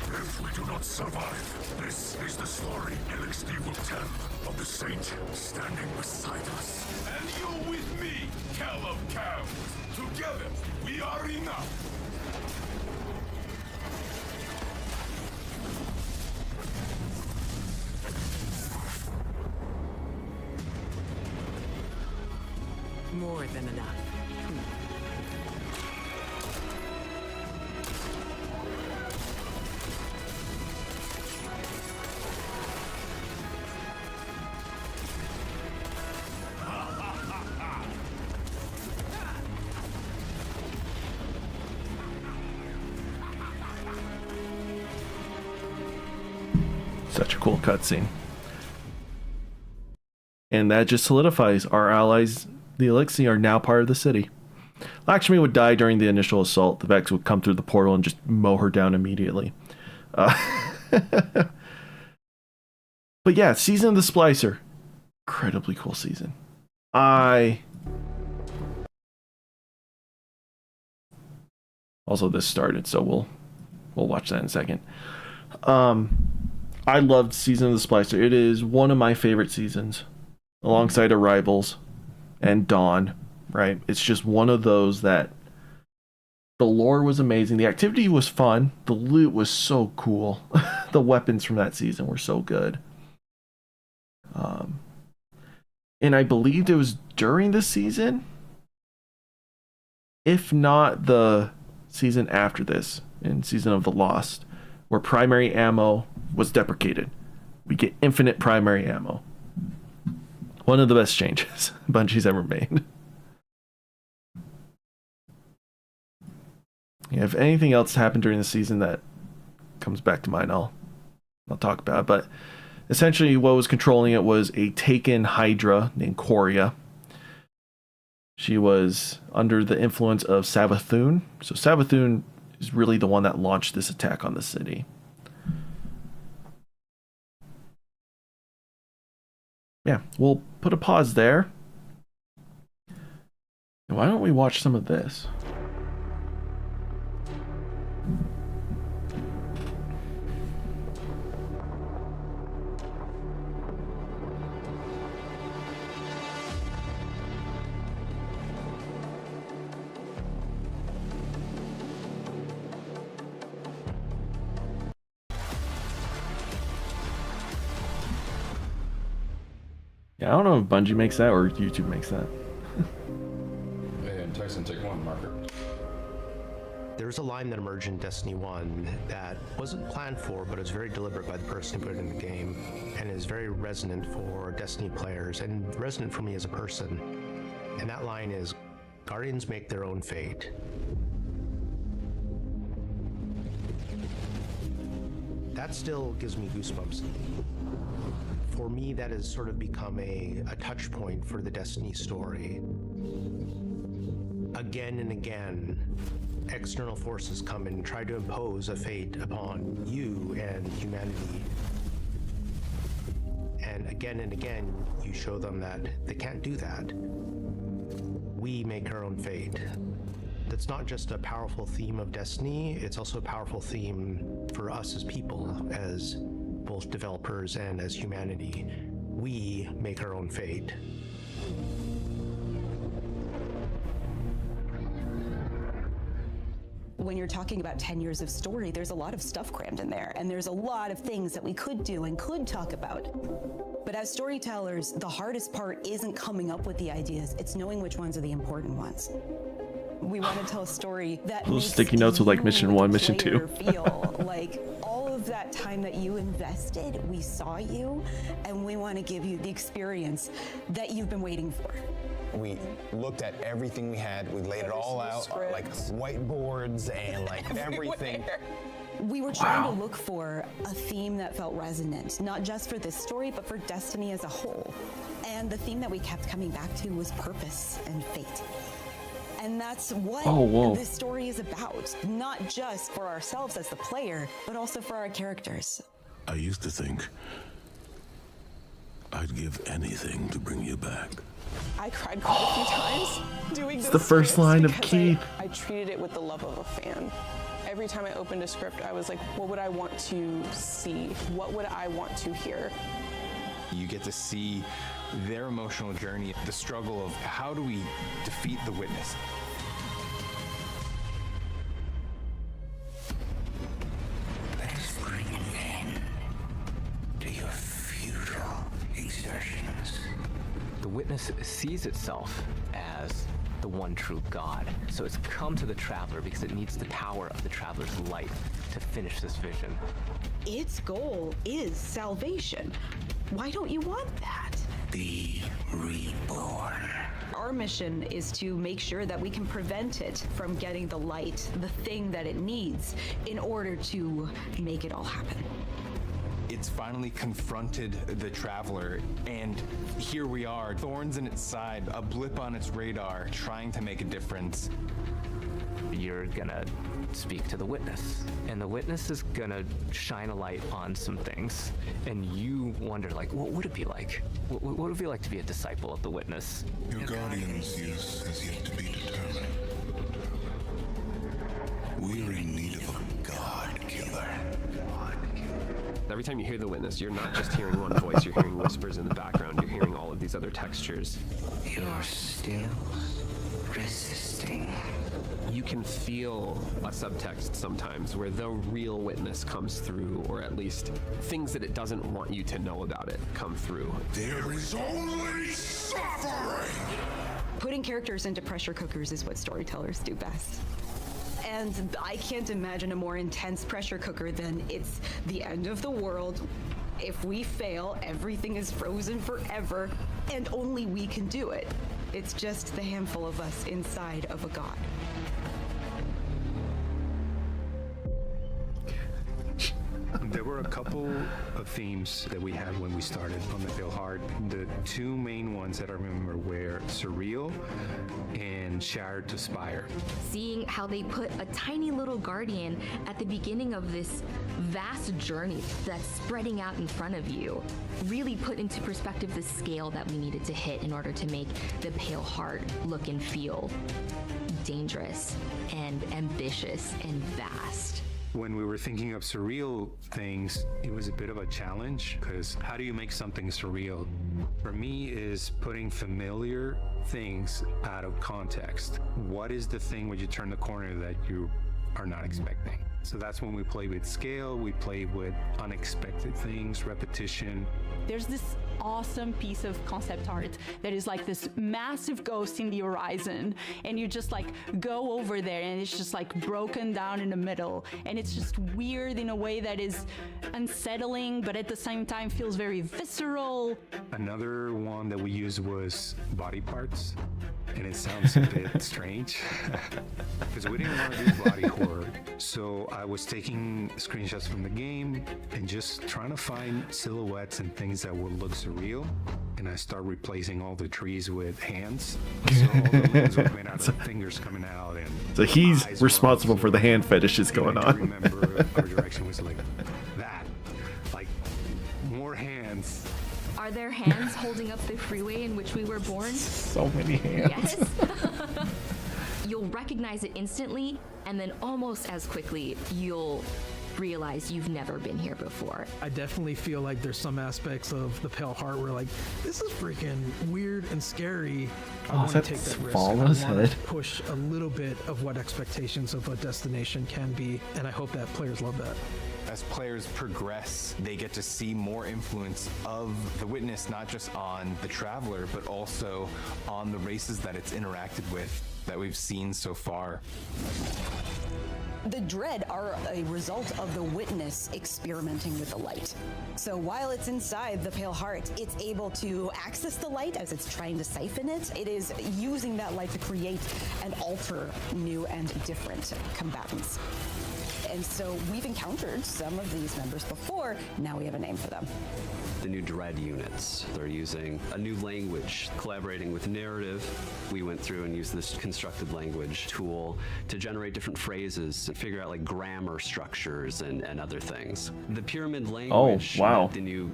If we do not survive, this is the story Elixni will tell of the Saint standing beside us. And you with me, Cal of Cows! Together, we are enough! More than enough. cool cutscene. And that just solidifies our allies, the Elixir, are now part of the city. Lakshmi would die during the initial assault. The Vex would come through the portal and just mow her down immediately. But yeah, Season of the Splicer. Incredibly cool season. Also, this started, so we'll watch that in a second. I loved Season of the Splicer. It is one of my favorite seasons, alongside Arrivals and Dawn, right? It's just one of those that the lore was amazing. The activity was fun. The loot was so cool. The weapons from that season were so good. And I believed it was during the season, if not the season after this, in Season of the Lost, where primary ammo was deprecated. We get infinite primary ammo. One of the best changes Bungie's ever made. Yeah, if anything else happened during the season that comes back to mind, I'll talk about it. But essentially what was controlling it was a taken Hydra named Coria. She was under the influence of Savathun. So Savathun is really the one that launched this attack on the city. Yeah, we'll put a pause there. Why don't we watch some of this? Yeah, I don't know if Bungie makes that or YouTube makes that. And Tyson, take one marker. There's a line that emerged in Destiny 1 that wasn't planned for, but is very deliberate by the person who put it in the game, and is very resonant for Destiny players, and resonant for me as a person. And that line is, Guardians make their own fate. That still gives me goosebumps. For me, that has sort of become a touch point for the Destiny story. Again and again, external forces come and try to impose a fate upon you and humanity. And again, you show them that they can't do that. We make our own fate. That's not just a powerful theme of Destiny, it's also a powerful theme for us as people, as both developers and as humanity. We make our own fate. When you're talking about 10 years of story, there's a lot of stuff crammed in there, and there's a lot of things that we could do and could talk about. But as storytellers, the hardest part isn't coming up with the ideas, it's knowing which ones are the important ones. We want to tell a story that Little makes sticky notes with like mission 1, mission 2. feel like all of that time that you invested, we saw you, and we want to give you the experience that you've been waiting for. We looked at everything we had, we laid it all out, like whiteboards and like everything. We were trying to look for a theme that felt resonant, not just for this story, but for Destiny as a whole. And the theme that we kept coming back to was purpose and fate. And that's what this story is about, not just for ourselves as the player, but also for our characters. I used to think I'd give anything to bring you back. I cried quite a few times doing this. It's the first line of because Keith. I treated it with the love of a fan. Every time I opened a script, I was like, what would I want to see? What would I want to hear? You get to see their emotional journey, the struggle of how do we defeat the Witness. Let us bring an end to your futile exertions. The Witness sees itself as the one true God. So it's come to the Traveler because it needs the power of the Traveler's light to finish this vision. Its goal is salvation. Why don't you want that? Be reborn. Our mission is to make sure that we can prevent it from getting the light, the thing that it needs, in order to make it all happen. It It's finally confronted the Traveler, and here we are, thorns in its side, a blip on its radar, trying to make a difference. You're gonna speak to the witness, and the witness is gonna shine a light on some things, and you wonder, like, what would it be like? What would it be like to be a disciple of the witness? Your guardian's use has yet to be determined. We're in need of a god killer. Every time you hear the witness, you're not just hearing one voice, you're hearing whispers in the background, you're hearing all of these other textures. You're still resisting. You can feel a subtext sometimes where the real witness comes through, or at least things that it doesn't want you to know about it come through. There is only suffering! Putting characters into pressure cookers is what storytellers do best. And I can't imagine a more intense pressure cooker than it's the end of the world. If we fail, everything is frozen forever, and only we can do it. It's just the handful of us inside of a god. There were a couple of themes that we had when we started on the Pale Heart. The two main ones that I remember were surreal and shattered to spire. Seeing how they put a tiny little guardian at the beginning of this vast journey that's spreading out in front of you really put into perspective the scale that we needed to hit in order to make the Pale Heart look and feel dangerous and ambitious and vast. When we were thinking of surreal things, it was a bit of a challenge, because how do you make something surreal? For me, is putting familiar things out of context. What is the thing when you turn the corner that you are not expecting? So that's when we play with scale, we play with unexpected things, repetition. There's this awesome piece of concept art that is like this massive ghost in the horizon, and you just like go over there and it's just like broken down in the middle, and it's just weird in a way that is unsettling but at the same time feels very visceral. Another one that we used was body parts, and it sounds a bit strange because we didn't want to do body horror. So I was taking screenshots from the game and just trying to find silhouettes and things that would look surreal, and I start replacing all the trees with hands. So all the limbs were made out of fingers coming out, and so he's responsible for the hand fetishes going on. I remember our direction was like that, like more hands. Are there hands holding up the freeway in which we were born? So many hands. Yes. You'll recognize it instantly, and then almost as quickly, you'll realize you've never been here before. I definitely feel like there's some aspects of the Pale Heart where like, this is freaking weird and scary. I want to take that risk. I want to push a little bit of what expectations of a destination can be, and I hope that players love that. As players progress, they get to see more influence of the witness, not just on the Traveler, but also on the races that it's interacted with that we've seen so far. The dread are a result of the witness experimenting with the light. So while it's inside the Pale Heart, it's able to access the light as it's trying to siphon it. It is using that light to create and alter new and different combatants. And so we've encountered some of these members before. Now we have a name for them. The new dread units. They're using a new language, collaborating with narrative. We went through and used this constructed language tool to generate different phrases and figure out like grammar structures and other things. The pyramid language that the new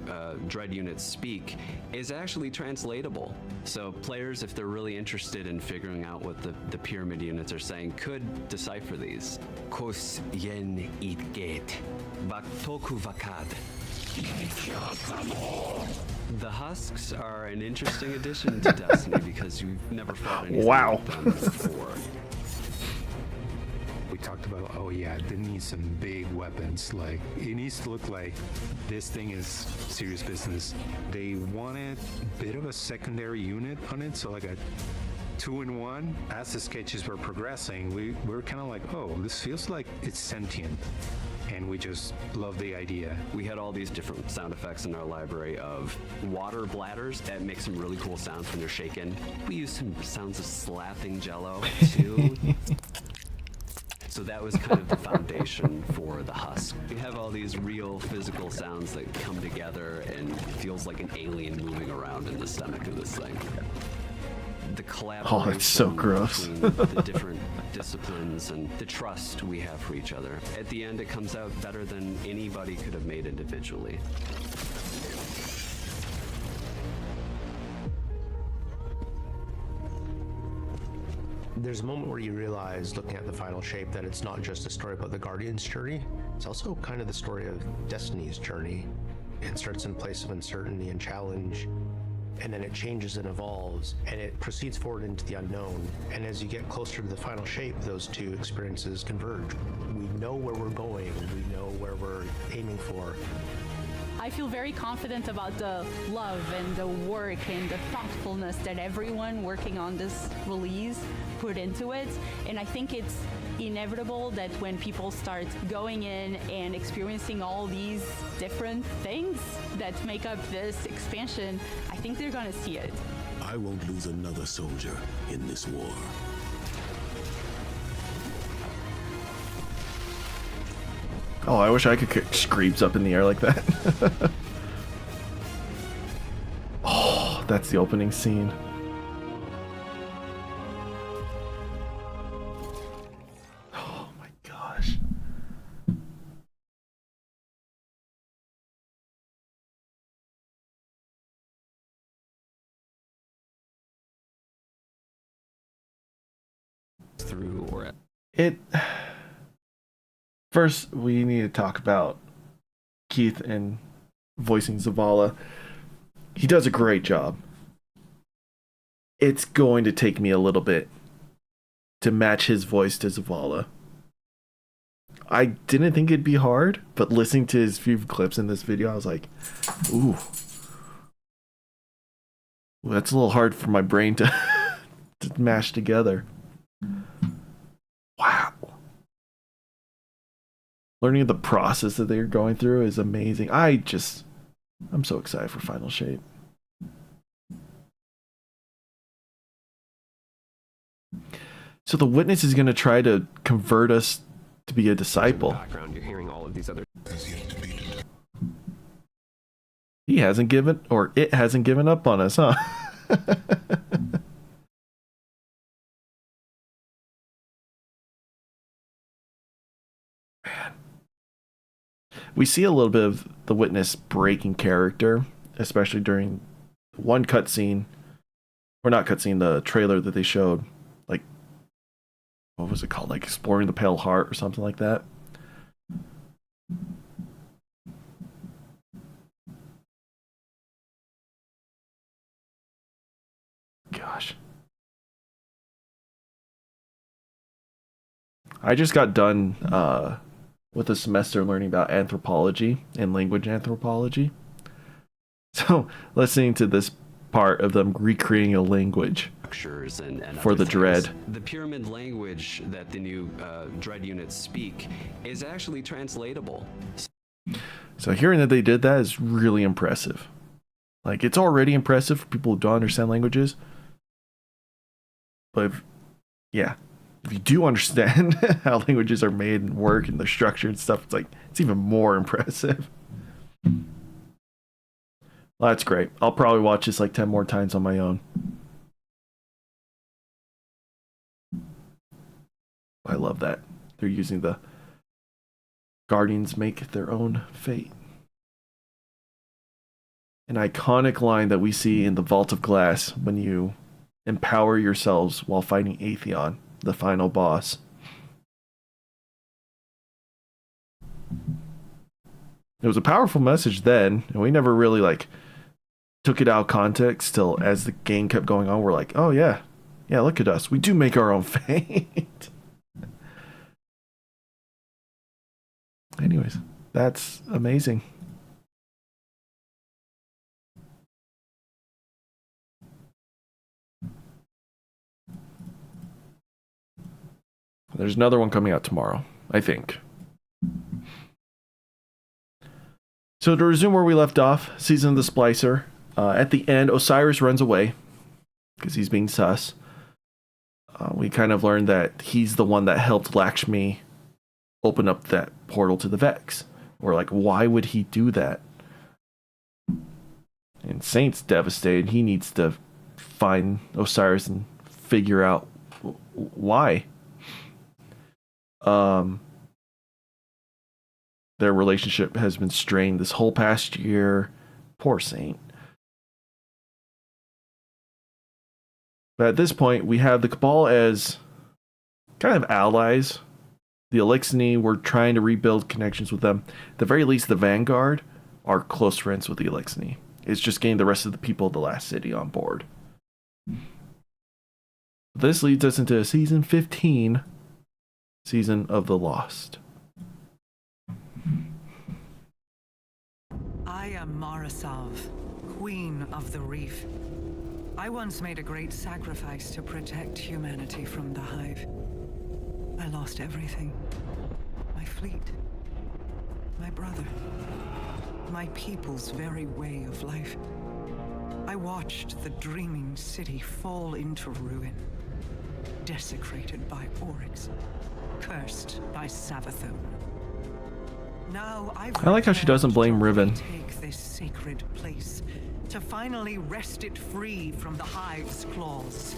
dread units speak is actually translatable. So players, if they're really interested in figuring out what the pyramid units are saying, could decipher these. Kos yen it get, baktoku vakad. The husks are an interesting addition to Destiny because you've never fought anything like them before. We talked about, oh yeah, they need some big weapons. Like, it needs to look like this thing is serious business. They wanted a bit of a secondary unit on it, so like a 2-in-1. As the sketches were progressing, we were kind of like, oh, this feels like it's sentient. And we just love the idea. We had all these different sound effects in our library of water bladders that make some really cool sounds when you're shaken. We used some sounds of slapping jello too. So that was kind of the foundation for the husk. You have all these real physical sounds that come together and it feels like an alien moving around in the stomach of this thing. The collaboration Oh, it's so gross. between the different disciplines and the trust we have for each other. At the end, it comes out better than anybody could have made individually. There's a moment where you realize, looking at the final shape, that it's not just a story about the Guardian's journey. It's also kind of the story of Destiny's journey. It starts in a place of uncertainty and challenge, and then it changes and evolves, and it proceeds forward into the unknown. And as you get closer to the final shape, those two experiences converge. We know where we're going, we know where we're aiming for. I feel very confident about the love and the work and the thoughtfulness that everyone working on this release put into it. And I think it's inevitable that when people start going in and experiencing all these different things that make up this expansion, I think they're gonna see it. I won't lose another soldier in this war. Oh, I wish I could kick screams up in the air like that. Oh, that's the opening scene. Oh my gosh. Through or It. First, we need to talk about Keith and voicing Zavala. He does a great job. It's going to take me a little bit to match his voice to Zavala. I didn't think it'd be hard, but listening to his few clips in this video, I was like, ooh. Well, that's a little hard for my brain to, to mash together. Wow. Learning the process that they're going through is amazing. I'm so excited for Final Shape. So the witness is going to try to convert us to be a disciple. Background, you're hearing all of these other. He hasn't given, or it hasn't given up on us, huh? Man. We see a little bit of the witness breaking character, especially during one cutscene, or not cutscene, the trailer that they showed. Like, what was it called? Like Exploring the Pale Heart or something like that. Gosh. I just got done with a semester learning about anthropology and language anthropology. So listening to this part of them recreating a language And for the Dread. The pyramid language that the new Dread units speak is actually translatable. So hearing that they did that is really impressive. Like, it's already impressive for people who don't understand languages. But if you do understand how languages are made and work and the structure and stuff, it's even more impressive. Well, that's great. I'll probably watch this like 10 more times on my own. I love that. They're using the Guardians make their own fate. An iconic line that we see in the Vault of Glass when you empower yourselves while fighting Atheon, the final boss. It was a powerful message then, and we never really took it out of context till as the game kept going on, we're like, oh yeah, look at us. We do make our own fate. Anyways, that's amazing. There's another one coming out tomorrow, I think. So to resume where we left off, Season of the Splicer. At the end, Osiris runs away because he's being sus. we kind of learned that he's the one that helped Lakshmi open up that portal to the Vex. We're like, why would he do that? And Saint's devastated. He needs to find Osiris and figure out why. Their relationship has been strained this whole past year. Poor Saint. But at this point, we have the Cabal as kind of allies. The Elixni, we're trying to rebuild connections with them. At the very least, the Vanguard are close friends with the Elixni. It's just getting the rest of the people of the last city on board. This leads us into season 15, Season of the Lost. I am Marasav, Queen of the Reef. I once made a great sacrifice to protect humanity from the Hive. I lost everything. My fleet, my brother, my people's very way of life. I watched the dreaming city fall into ruin, desecrated by Oryx, cursed by Savathun. Now I like how she doesn't blame Riven. Take this sacred place to finally wrest it free from the Hive's claws.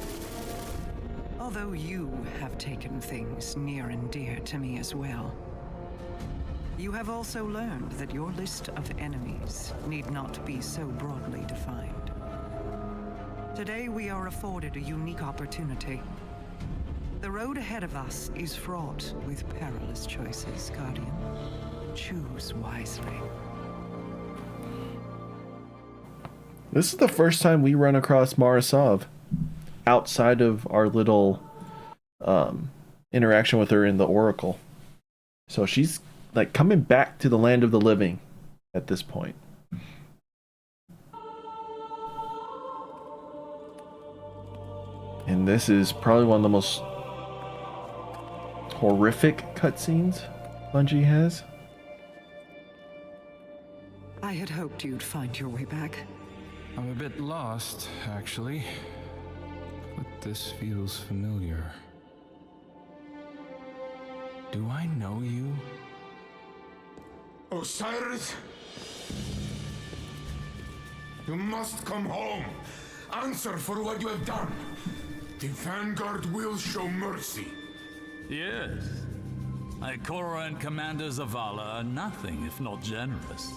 Although you have taken things near and dear to me as well. You have also learned that your list of enemies need not be so broadly defined. Today we are afforded a unique opportunity. The road ahead of us is fraught with perilous choices, Guardian. Choose wisely. This is the first time we run across Marasav outside of our little interaction with her in the Oracle. So she's like coming back to the land of the living at this point. And this is probably one of the most horrific cutscenes Bungie has. I had hoped you'd find your way back. I'm a bit lost, actually. But this feels familiar. Do I know you? Osiris? You must come home. Answer for what you have done. The Vanguard will show mercy. Yes. Ikora and Commander Zavala are nothing if not generous.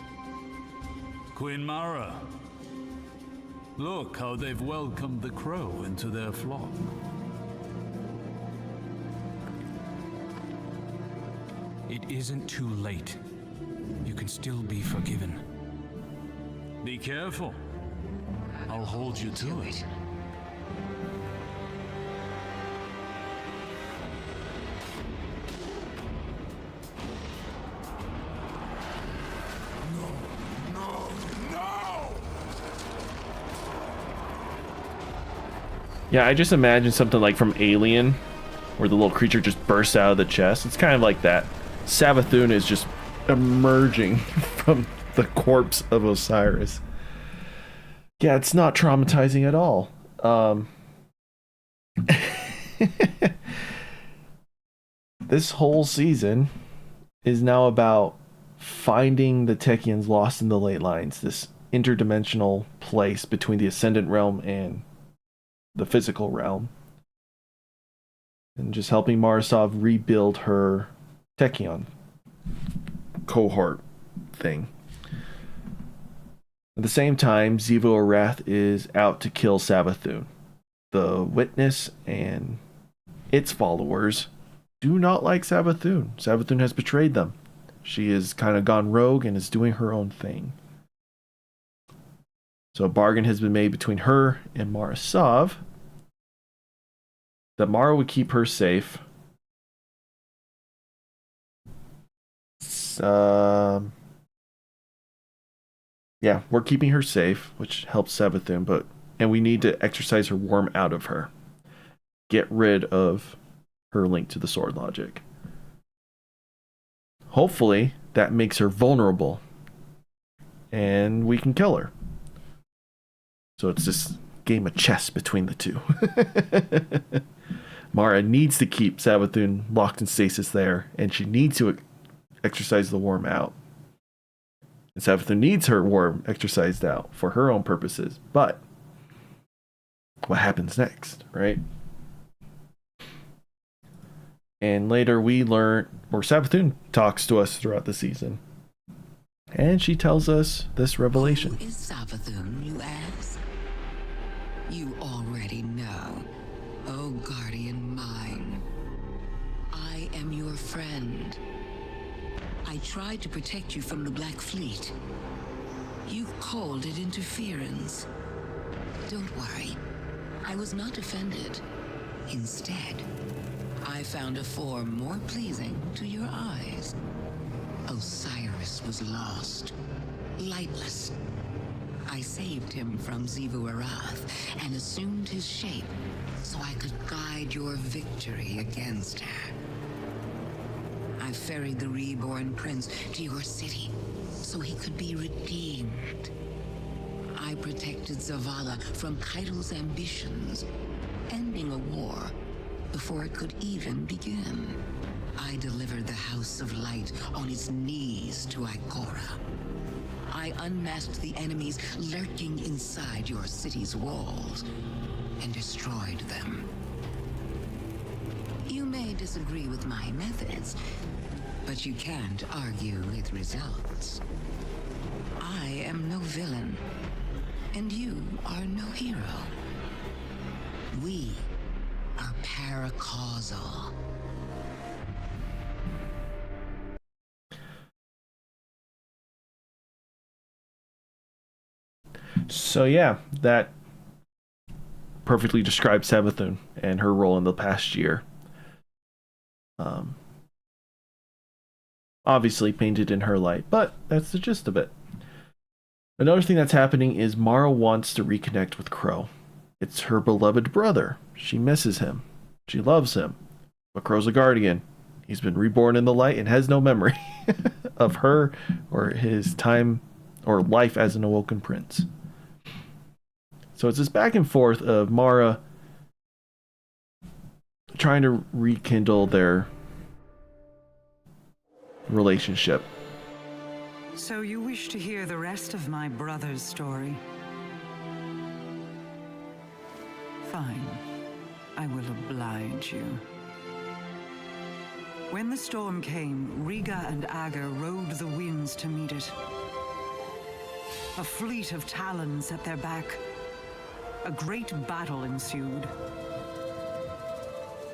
Queen Mara. Look how they've welcomed the crow into their flock. It isn't too late. You can still be forgiven. Be careful. I'll hold you to it. Yeah, I just imagine something like from Alien, where the little creature just bursts out of the chest. It's kind of like that. Savathun is just emerging from the corpse of Osiris. Yeah, it's not traumatizing at all. This whole season is now about finding the Techians lost in the ley lines, this interdimensional place between the Ascendant Realm and the physical realm, and just helping Marasav rebuild her Techion cohort thing. At the same time, Xivu Arath is out to kill Savathun. The Witness and its followers do not like Savathun. Savathun has betrayed them. She has kind of gone rogue and is doing her own thing. So a bargain has been made between her and Marasav that Mara would keep her safe. Yeah, we're keeping her safe, which helps Savathun, and we need to exercise her worm out of her. Get rid of her link to the sword logic. Hopefully, that makes her vulnerable, and we can kill her. So it's this game of chess between the two. Mara needs to keep Savathun locked in stasis there, and she needs to exercise the worm out. And Savathun needs her worm exercised out for her own purposes. But what happens next, right? And later we learn, or Savathun talks to us throughout the season. And she tells us this revelation. Who is Savathun, you ask? You already know. Oh, guardian mine. I am your friend. I tried to protect you from the Black Fleet. You called it interference. Don't worry. I was not offended. Instead, I found a form more pleasing to your eyes. Osiris was lost, lightless. I saved him from Xivu Arath and assumed his shape so I could guide your victory against her. I ferried the reborn prince to your city so he could be redeemed. I protected Zavala from Kaido's ambitions, ending a war before it could even begin. I delivered the House of Light on its knees to Ikora. I unmasked the enemies lurking inside your city's walls and destroyed them. You may disagree with my methods, but you can't argue with results. I am no villain, and you are no hero. We are paracausal. So yeah, that perfectly describes Savathun and her role in the past year. Obviously painted in her light, but that's the gist of it. Another thing that's happening is Mara wants to reconnect with Crow. It's her beloved brother. She misses him. She loves him. But Crow's a guardian. He's been reborn in the light and has no memory of her or his time or life as an awoken prince. So it's this back and forth of Mara trying to rekindle their relationship. So you wish to hear the rest of my brother's story? Fine. I will oblige you. When the storm came, Riga and Aga rode the winds to meet it. A fleet of talons at their back. A great battle ensued.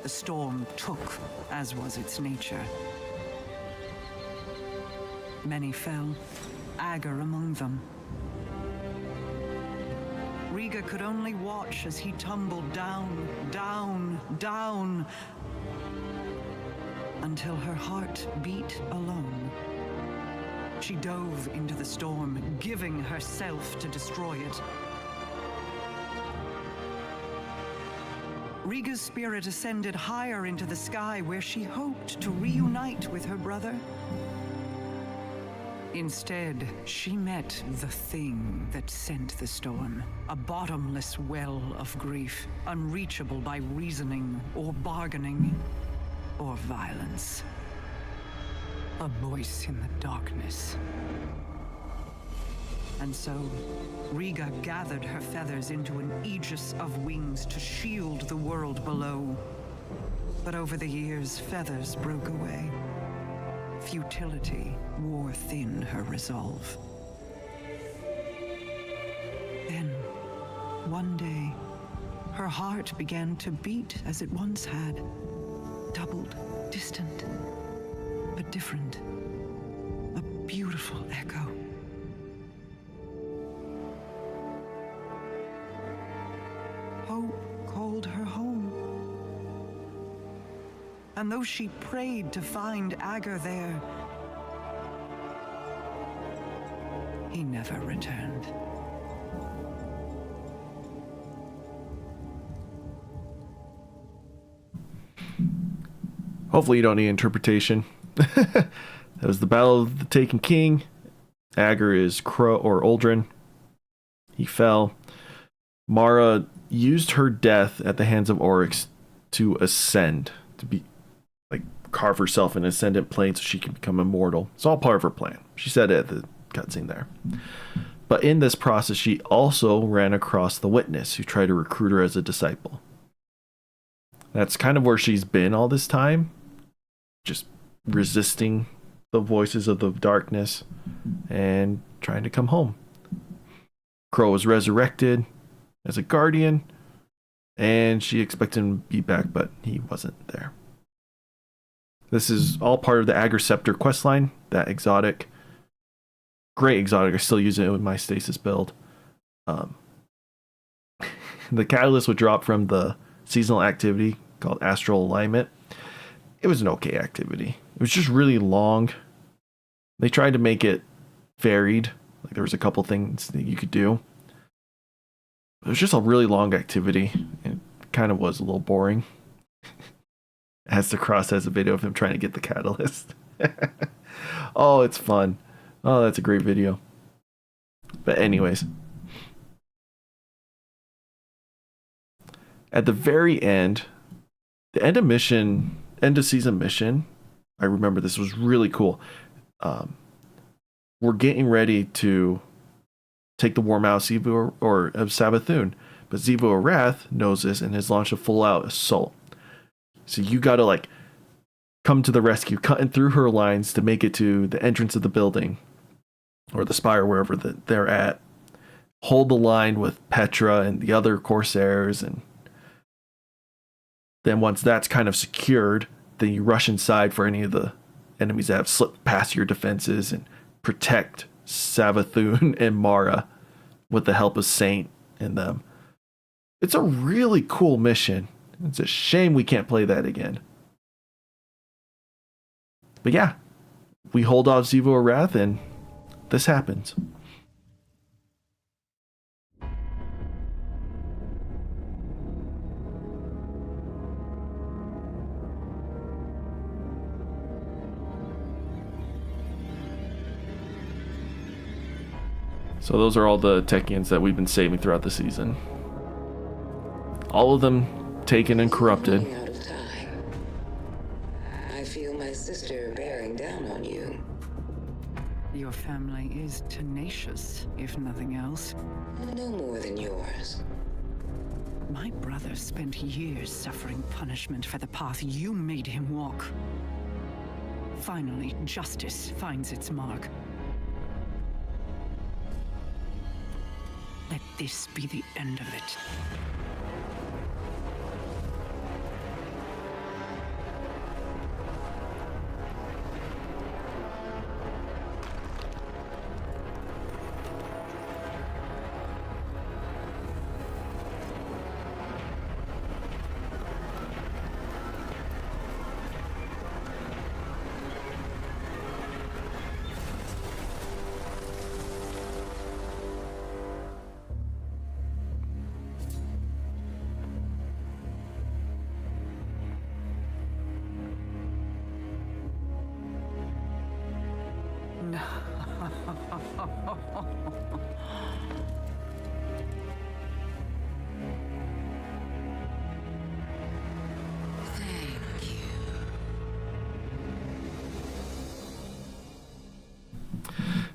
The storm took, as was its nature. Many fell, Agar among them. Riga could only watch as he tumbled down, down, down, until her heart beat alone. She dove into the storm, giving herself to destroy it. Riga's spirit ascended higher into the sky where she hoped to reunite with her brother. Instead, she met the thing that sent the storm. A bottomless well of grief, unreachable by reasoning or bargaining or violence. A voice in the darkness. And so, Riga gathered her feathers into an aegis of wings to shield the world below. But over the years, feathers broke away. Futility wore thin her resolve. Then, one day, her heart began to beat as it once had. Doubled, distant, but different. A beautiful echo. Hope called her home. And though she prayed to find Agar there, he never returned. Hopefully you don't need interpretation. That was the Battle of the Taken King. Agar is Crow or Uldren. He fell. Mara used her death at the hands of Oryx to ascend, to be like carve herself an ascendant plane so she can become immortal. It's all part of her plan. She said it at the cutscene there. But in this process, she also ran across the Witness, who tried to recruit her as a disciple. That's kind of where she's been all this time, just resisting the voices of the darkness and trying to come home. Crow was resurrected as a guardian, and she expected him to be back, but he wasn't there. This is all part of the Agriceptor questline, that exotic. Great exotic. I still use it with my stasis build. The catalyst would drop from the seasonal activity called Astral Alignment. It was an okay activity. It was just really long. They tried to make it varied. Like there was a couple things that you could do. It was just a really long activity. It kind of was a little boring. As the Cross has a video of him trying to get the catalyst. Oh, it's fun. Oh, that's a great video. But anyways. At the very end, the end of season mission, I remember this was really cool. We're getting ready to take the warm out of Xivu or of Savathun. But Xivu Arath knows this and has launched a full-out assault. So you gotta like come to the rescue, cutting through her lines to make it to the entrance of the building or the spire, wherever they're at. Hold the line with Petra and the other Corsairs, and then once that's kind of secured, then you rush inside for any of the enemies that have slipped past your defenses and protect Savathun and Mara with the help of Saint and them. It's a really cool mission. It's a shame we can't play that again. But yeah, we hold off Xivu Arath and this happens. So those are all the Techians that we've been saving throughout the season. All of them taken and corrupted. Out of time. I feel my sister bearing down on you. Your family is tenacious, if nothing else. No more than yours. My brother spent years suffering punishment for the path you made him walk. Finally, justice finds its mark. Let this be the end of it.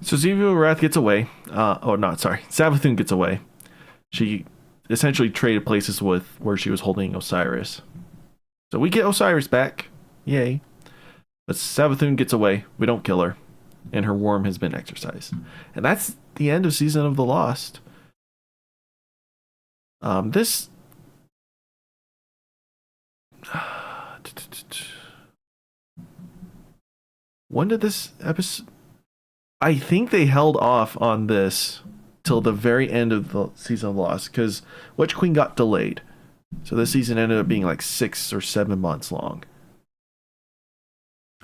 So Xivu Arath gets away. Savathun gets away. She essentially traded places with where she was holding Osiris. So we get Osiris back. Yay. But Savathun gets away. We don't kill her. And her worm has been exorcised. And that's the end of Season of the Lost. When did this episode... I think they held off on this till the very end of the Season of the Lost, because Witch Queen got delayed. So this season ended up being like 6 or 7 months long.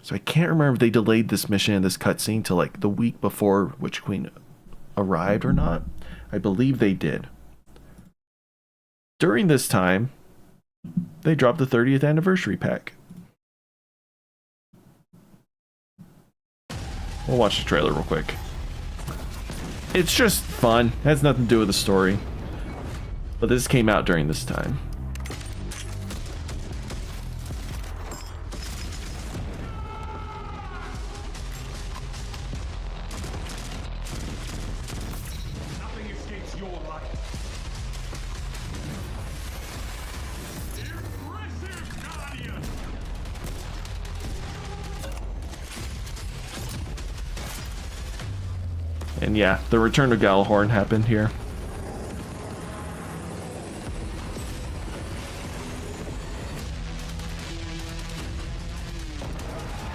So I can't remember if they delayed this mission and this cutscene till like the week before Witch Queen arrived or not. I believe they did. During this time, they dropped the 30th anniversary pack. We'll watch the trailer real quick. It's just fun. It has nothing to do with the story. But this came out during this time. And yeah, the return to Gjallarhorn happened here.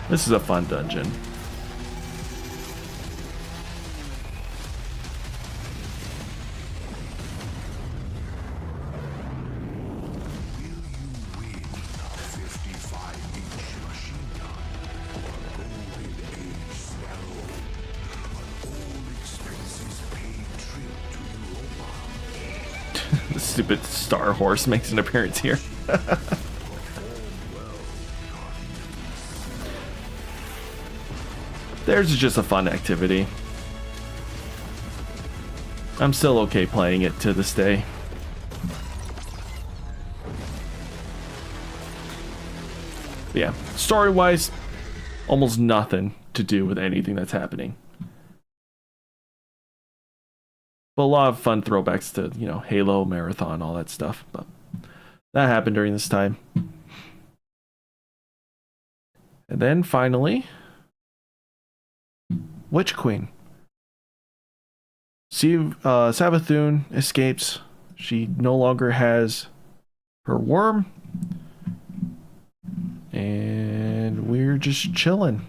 This is a fun dungeon. The stupid Star Horse makes an appearance here. Theirs is just a fun activity. I'm still okay playing it to this day. But yeah, story-wise, almost nothing to do with anything that's happening. But a lot of fun throwbacks to, you know, Halo, Marathon, all that stuff. But that happened during this time. And then finally, Witch Queen. Savathun escapes. She no longer has her worm. And we're just chilling.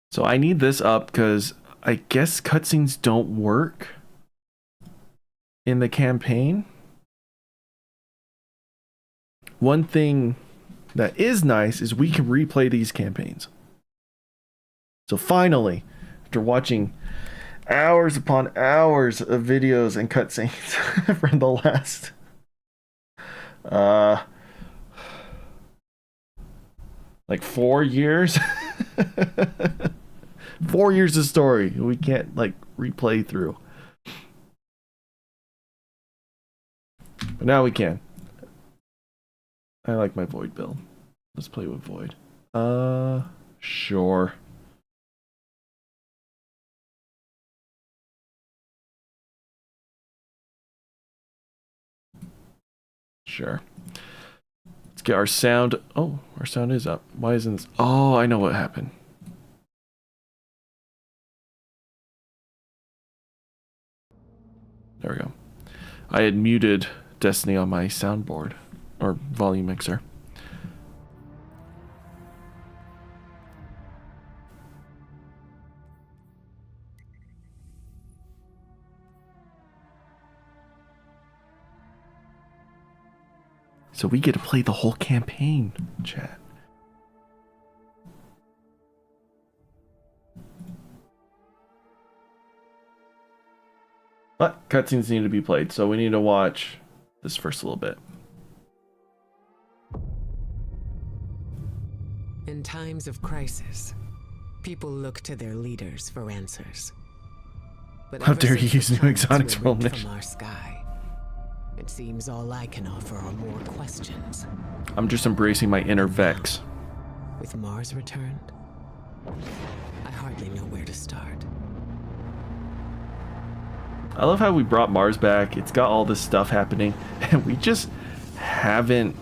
So I need this up because I guess cutscenes don't work in the campaign. One thing that is nice is we can replay these campaigns. So finally, after watching hours upon hours of videos and cutscenes from the last like 4 years 4 years of story we can't like replay through, but now we can. I like my Void build. Let's play with Void. Sure. Sure. Let's get our sound. Oh, our sound is up. Why isn't this? Oh, I know what happened. There we go. I had muted Destiny on my soundboard or volume mixer. So we get to play the whole campaign, chat. But cutscenes need to be played, so we need to watch this first little bit. In times of crisis, people look to their leaders for answers. But how dare you use New Exotic's from Wellness? our sky, it seems all I can offer are more questions. I'm just embracing my inner Vex. With Mars returned, I hardly know where to start. I love how we brought Mars back. It's got all this stuff happening, and we just haven't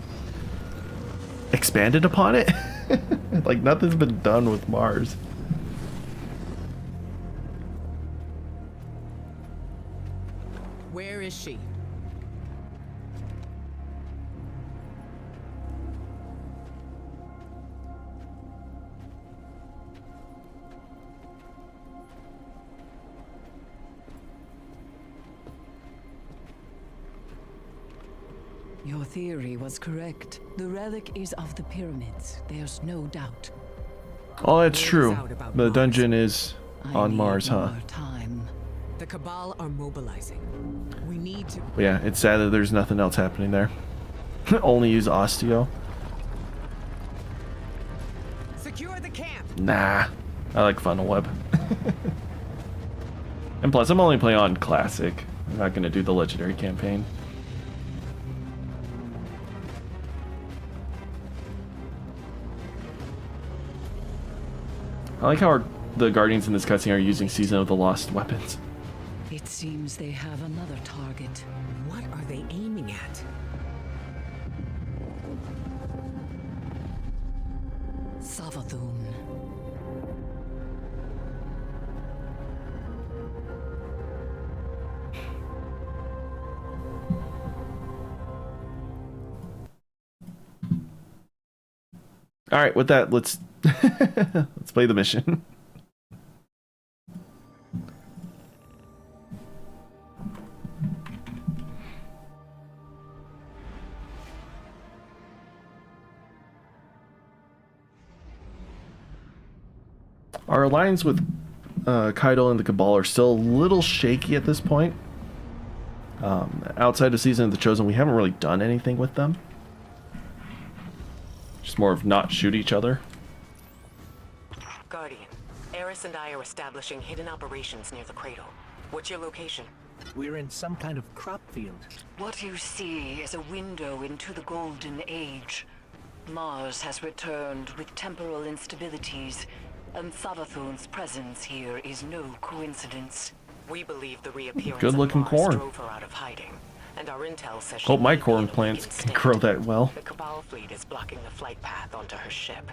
expanded upon it. Like, nothing's been done with Mars. Where is she? Your theory was correct. The relic is of the pyramids. There's no doubt. Oh, that's true. The dungeon is on Mars, huh? The Cabal are mobilizing. We need to. But yeah, it's sad that there's nothing else happening there. Only use Osteo. Secure the camp. Nah, I like Funnel Web. And plus, I'm only playing on Classic. I'm not gonna do the Legendary campaign. I like how the Guardians in this cutscene are using Season of the Lost weapons. It seems they have another target. What are they aiming at? Savathun. All right, with that, let's let's play the mission. Our alliance with Kaido and the Cabal are still a little shaky at this point. Outside of Season of the Chosen, we haven't really done anything with them. Just more of not shoot each other. Guardian, Eris and I are establishing hidden operations near the cradle. What's your location? We're in some kind of crop field. What you see is a window into the Golden Age. Mars has returned with temporal instabilities, and Savathun's presence here is no coincidence. We believe the reappearance Good-looking of Mars corn. drove her out of hiding, and our intel says she Hope my may be corn in a plants weakened can state. grow that well. The Cabal fleet is blocking the flight path onto her ship.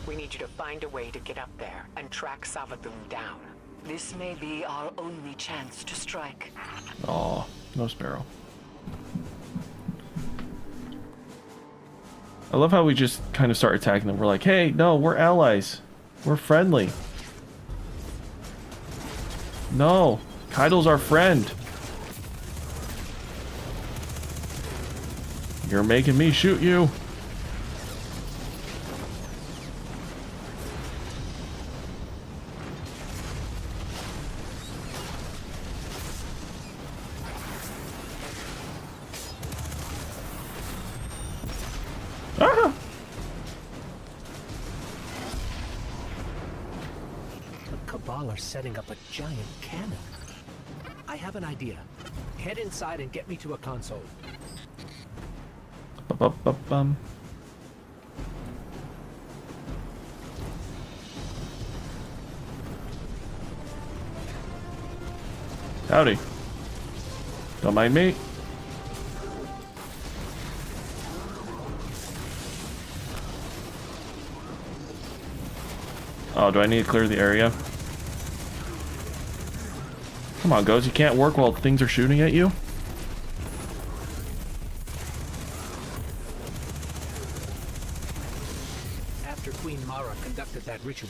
We need you to find a way to get up there and track Savathun down. This may be our only chance to strike. Aw, no Sparrow. I love how we just kind of start attacking them. We're like, hey, no, we're allies. We're friendly. No, Kaido's our friend. You're making me shoot you. Ah! The Cabal are setting up a giant cannon. I have an idea. Head inside and get me to a console. Ba-ba-ba-bum. Howdy. Don't mind me. Oh, do I need to clear the area? Come on, Ghost. You can't work while things are shooting at you? After Queen Mara conducted that ritual,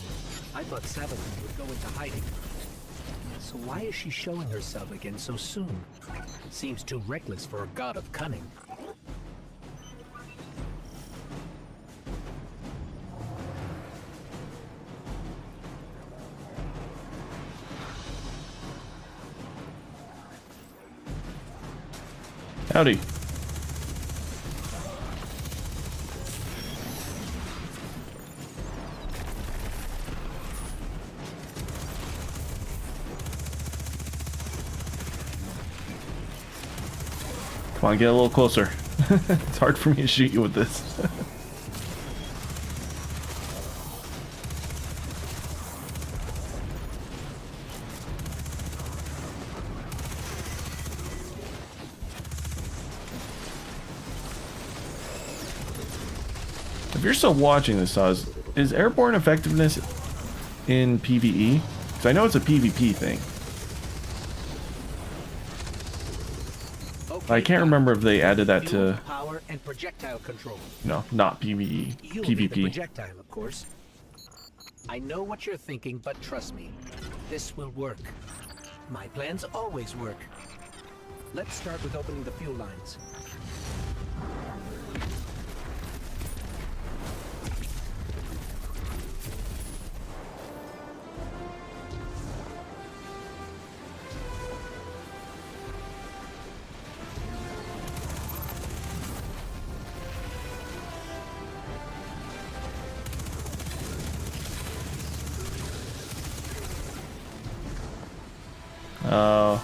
I thought Savathun would go into hiding. So why is she showing herself again so soon? Seems too reckless for a god of cunning. Howdy. Come on, get a little closer. It's hard for me to shoot you with this. If you're still watching this, Oz, is airborne effectiveness in PvE? Because I know it's a PvP thing. I can't remember if they added that to... Power and projectile control. No, not PvE. You'll be the PvP. projectile, of course. I know what you're thinking, but trust me, this will work. My plans always work. Let's start with opening the fuel lines. Oh.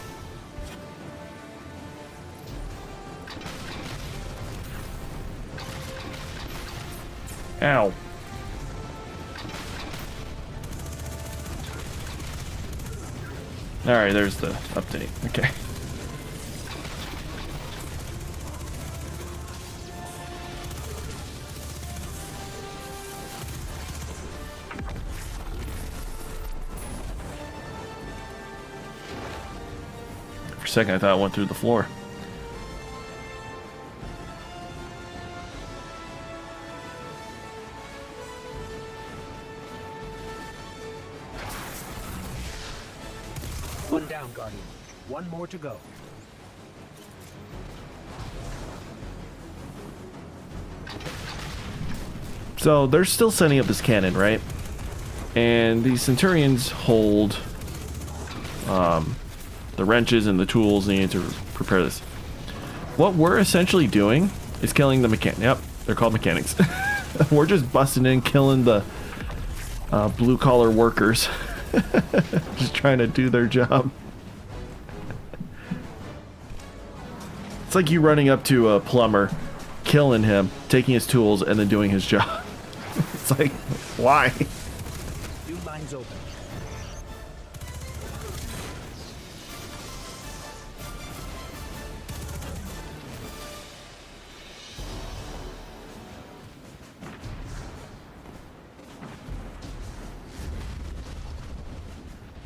Ow. Alright, there's the update. Okay. For a second, I thought it went through the floor. One down, Guardian. One more to go. So they're still setting up this cannon, right? And these Centurions hold the wrenches and the tools needed to prepare this. What we're essentially doing is killing the mechanic. Yep, they're called mechanics. We're just busting in, killing the blue-collar workers. Just trying to do their job. It's like you running up to a plumber, killing him, taking his tools, and then doing his job. It's like, why? New lines open.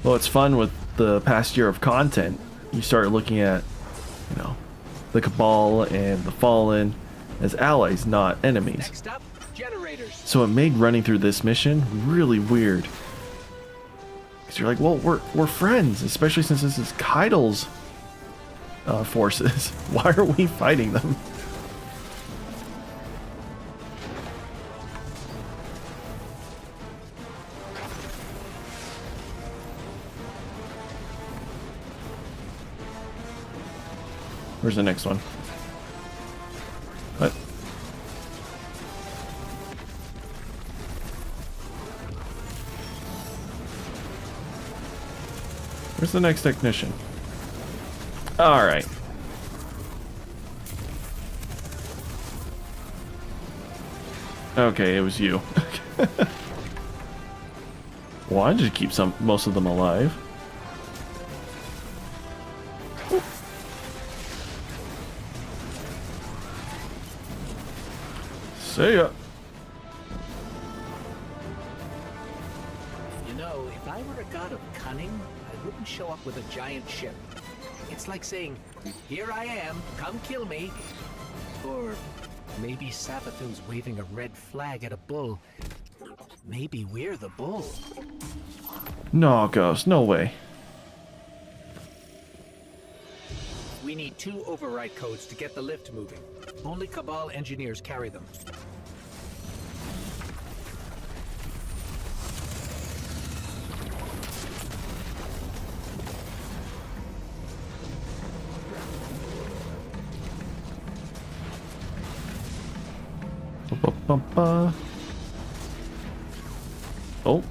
Well, it's fun with the past year of content. You start looking at, you know, the Cabal and the Fallen as allies, not enemies. Next up, generators. So it made running through this mission really weird. Because you're like, well, we're friends, especially since this is Keidel's forces. Why are we fighting them? Where's the next one? What? Where's the next technician? Alright. Okay, it was you. Well, I just keep most of them alive. See ya. You know, if I were a god of cunning, I wouldn't show up with a giant ship. It's like saying, here I am, come kill me. Or maybe Savathun's waving a red flag at a bull. Maybe we're the bull. No, Ghost, no way. We need 2 override codes to get the lift moving. Only Cabal engineers carry them. Oh,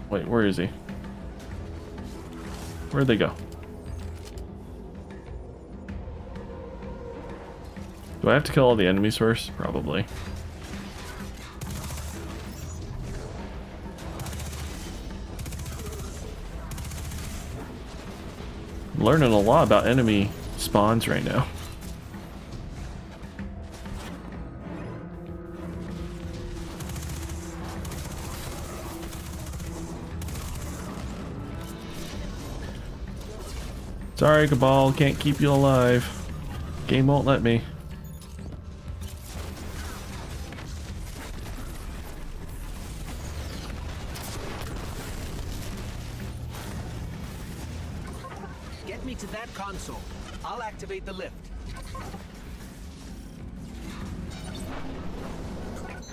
wait, where is he? Where'd they go? Do I have to kill all the enemies first? Probably. I'm learning a lot about enemy spawns right now. Sorry, Cabal, can't keep you alive. Game won't let me. Get me to that console. I'll activate the lift.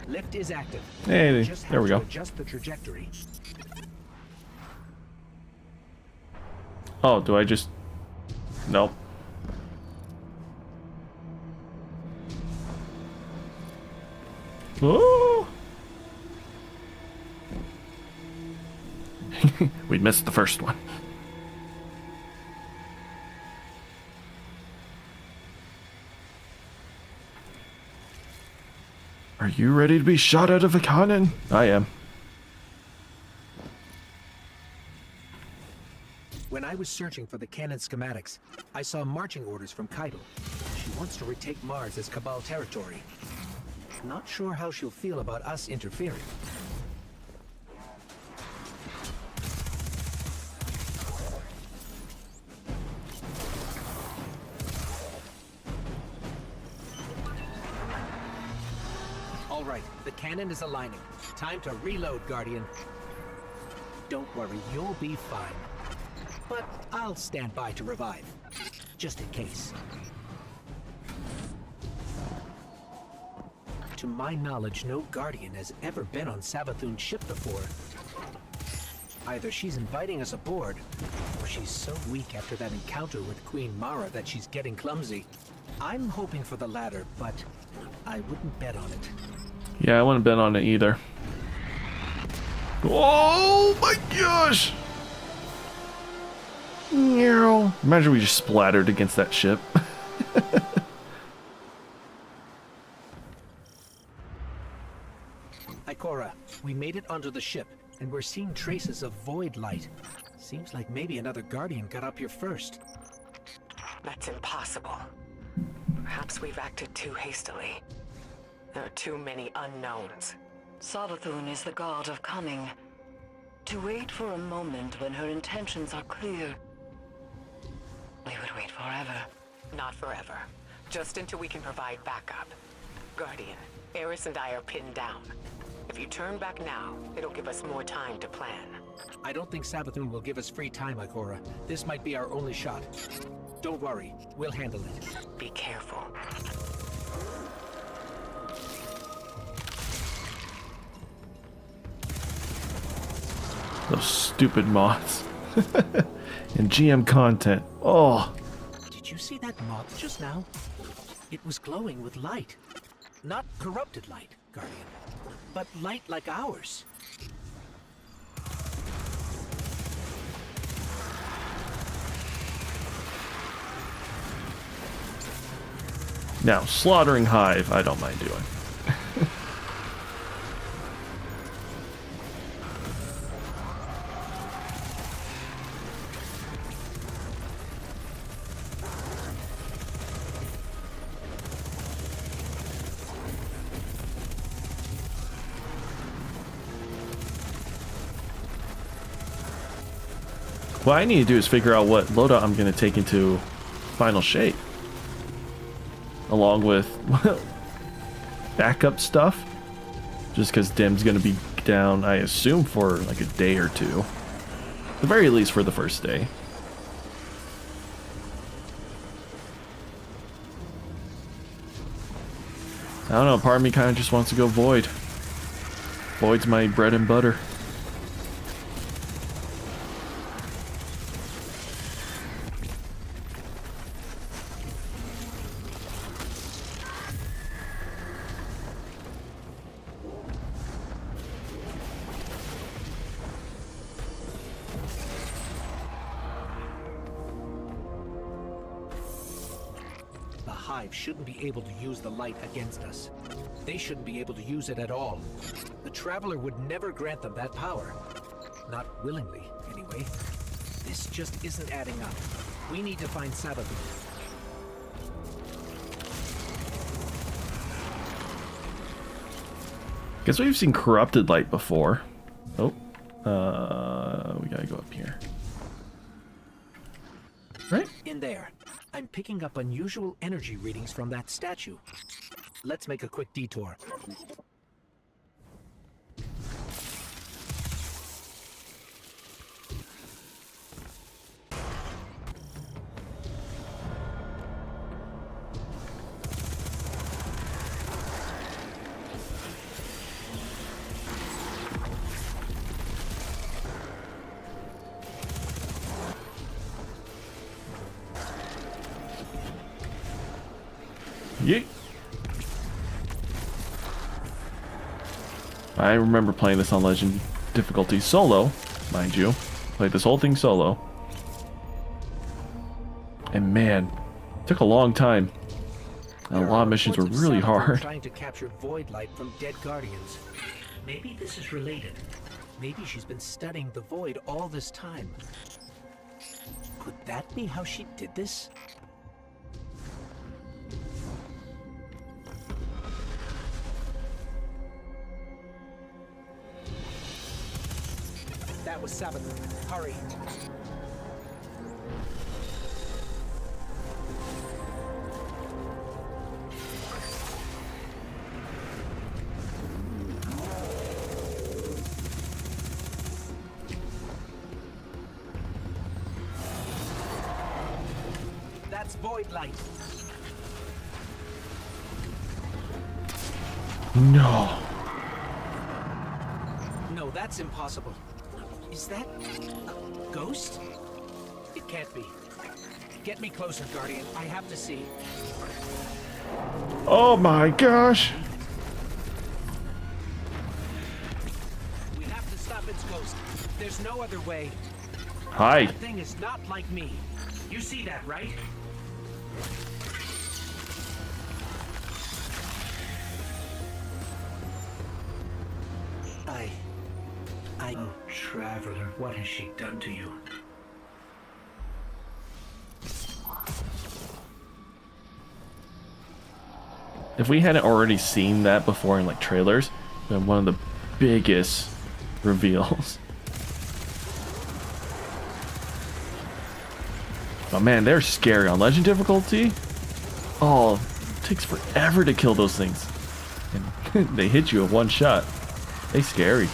Lift is active. Hey, Just there we have go. to adjust the trajectory. Oh, do I just... Nope. Ooh. We missed the first one. Are you ready to be shot out of a cannon? I am. When I I was searching for the cannon schematics, I saw marching orders from Kaido. She wants to retake Mars as Cabal territory. Not sure how she'll feel about us interfering. All right, the cannon is aligning. Time to reload, Guardian. Don't worry, you'll be fine. But I'll stand by to revive, just in case. To my knowledge, no Guardian has ever been on Savathun's ship before. Either she's inviting us aboard, or she's so weak after that encounter with Queen Mara that she's getting clumsy. I'm hoping for the latter, but I wouldn't bet on it. Yeah, I wouldn't bet on it either. Oh my gosh! Imagine we just splattered against that ship. Ikora, we made it onto the ship, and we're seeing traces of void light. Seems like maybe another Guardian got up here first. That's impossible. Perhaps we've acted too hastily. There are too many unknowns. Savathun is the god of cunning. To wait for a moment when her intentions are clear, we would wait forever. Not forever. Just until we can provide backup. Guardian, Eris and I are pinned down. If you turn back now, it'll give us more time to plan. I don't think Savathun will give us free time, Ikora. This might be our only shot. Don't worry, we'll handle it. Be careful. Those stupid moths. And GM content. Oh. Did you see that moth just now? It was glowing with light. Not corrupted light, Guardian, but light like ours. Now, slaughtering Hive, I don't mind doing. What I need to do is figure out what loadout I'm going to take into Final Shape. Along with backup stuff. Just because Dim's going to be down, I assume, for like a day or two. At the very least for the first day. I don't know, part of me kind of just wants to go Void. Void's my bread and butter. Shouldn't be able to use the light against us. They shouldn't be able to use it at all. The Traveler would never grant them that power. Not willingly, anyway. This just isn't adding up. We need to find Savathun. Guess we've seen corrupted light before. Oh, we gotta go up here. Right? In there. I'm picking up unusual energy readings from that statue. Let's make a quick detour. Yeet. I remember playing this on Legend difficulty solo, mind you. Played this whole thing solo. And man, it took a long time. And a lot of missions were really hard. Trying to capture void light from dead Guardians. Maybe this is related. Maybe she's been studying the void all this time. that be how she did this? That was Sabbath. Hurry. That's void light. No. No, that's impossible. Is that a ghost? It can't be. Get me closer, Guardian. I have to see. Oh my gosh. We have to stop its ghost. There's no other way. Hi. That thing is not like me. You see that, right? Oh, Traveler, what has she done to you? If we hadn't already seen that before in like trailers, then one of the biggest reveals. Oh man, they're scary on legend difficulty. Oh, it takes forever to kill those things. And they hit you at one shot. They scary.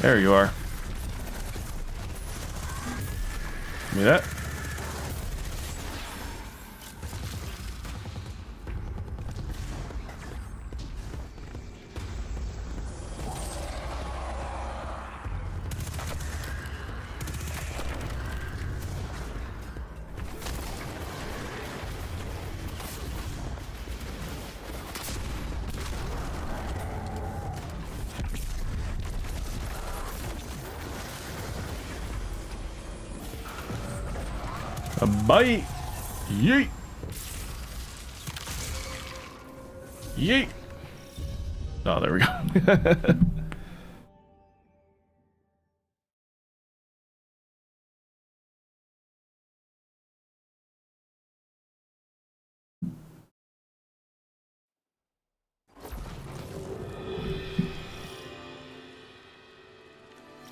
There you are. Give me that. A bite. Yeet. Yeet. Oh, there we go.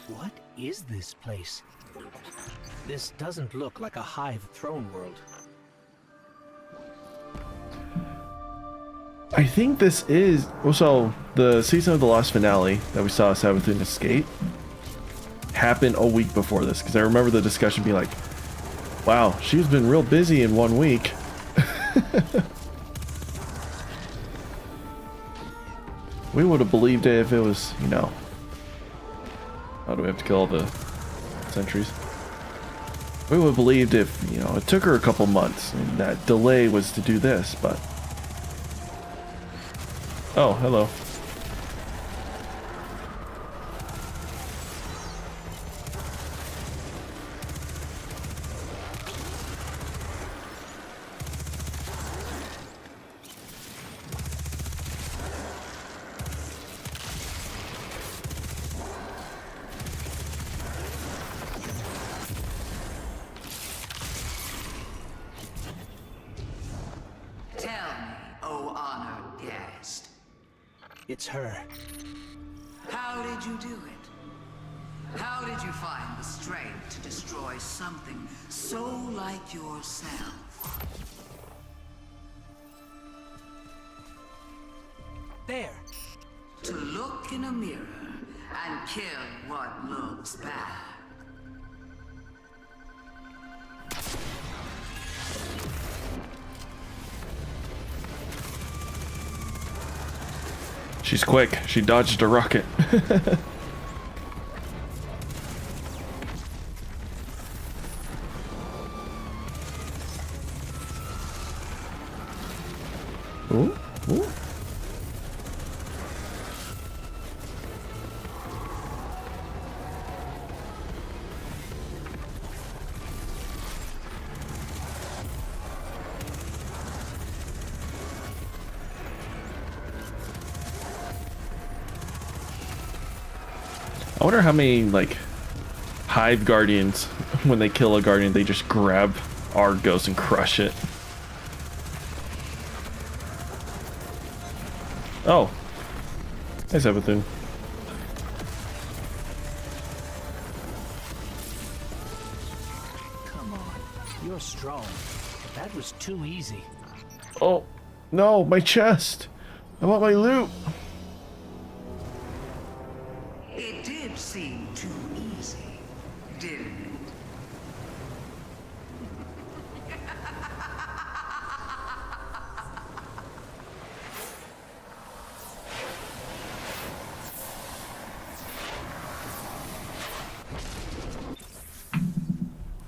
What is this place? This doesn't look like a hive throne world. I think this is so the season of the Lost finale that we saw Savathun escape happened a week before this, because I remember the discussion being like, wow, she's been real busy in 1 week. We would have believed it if it was, you know, how do we have to kill all the sentries? We would have believed if, you know, it took her a couple months and that delay was to do this, but oh, hello. Tell me, O honored guest. It's her. How did you do it? How did you find the strength to destroy something so like yourself? There. To look in a mirror and kill what looks bad. She's quick. She dodged a rocket. I wonder how many, like, Hive Guardians, when they kill a Guardian, they just grab our ghost and crush it. Oh. Nice, Evathun. Come on, you're strong. That was too easy. Oh, no, my chest. I want my loot. It did seem too easy, didn't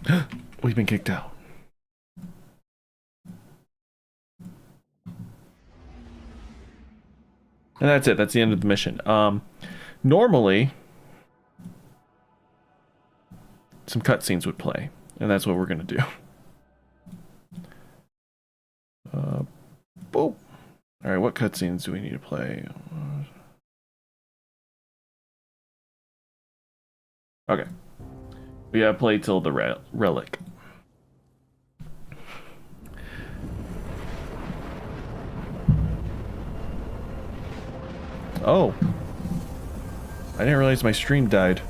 it? We've been kicked out. And that's it. That's the end of the mission. Normally, some cutscenes would play, and that's what we're gonna do. Boop. All right, what cutscenes do we need to play? Okay, we gotta play till the relic. Oh. I didn't realize my stream died.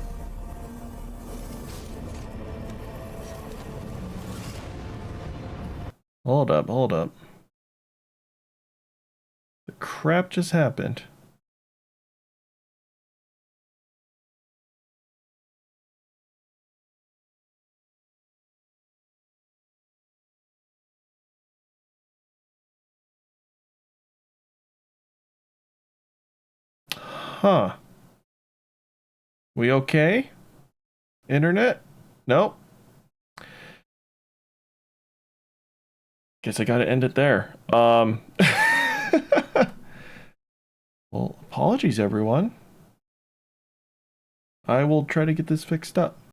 Hold up, hold up. The crap just happened. Huh. We okay? Internet? Nope. Guess I gotta end it there. Well, apologies everyone. I will try to get this fixed up.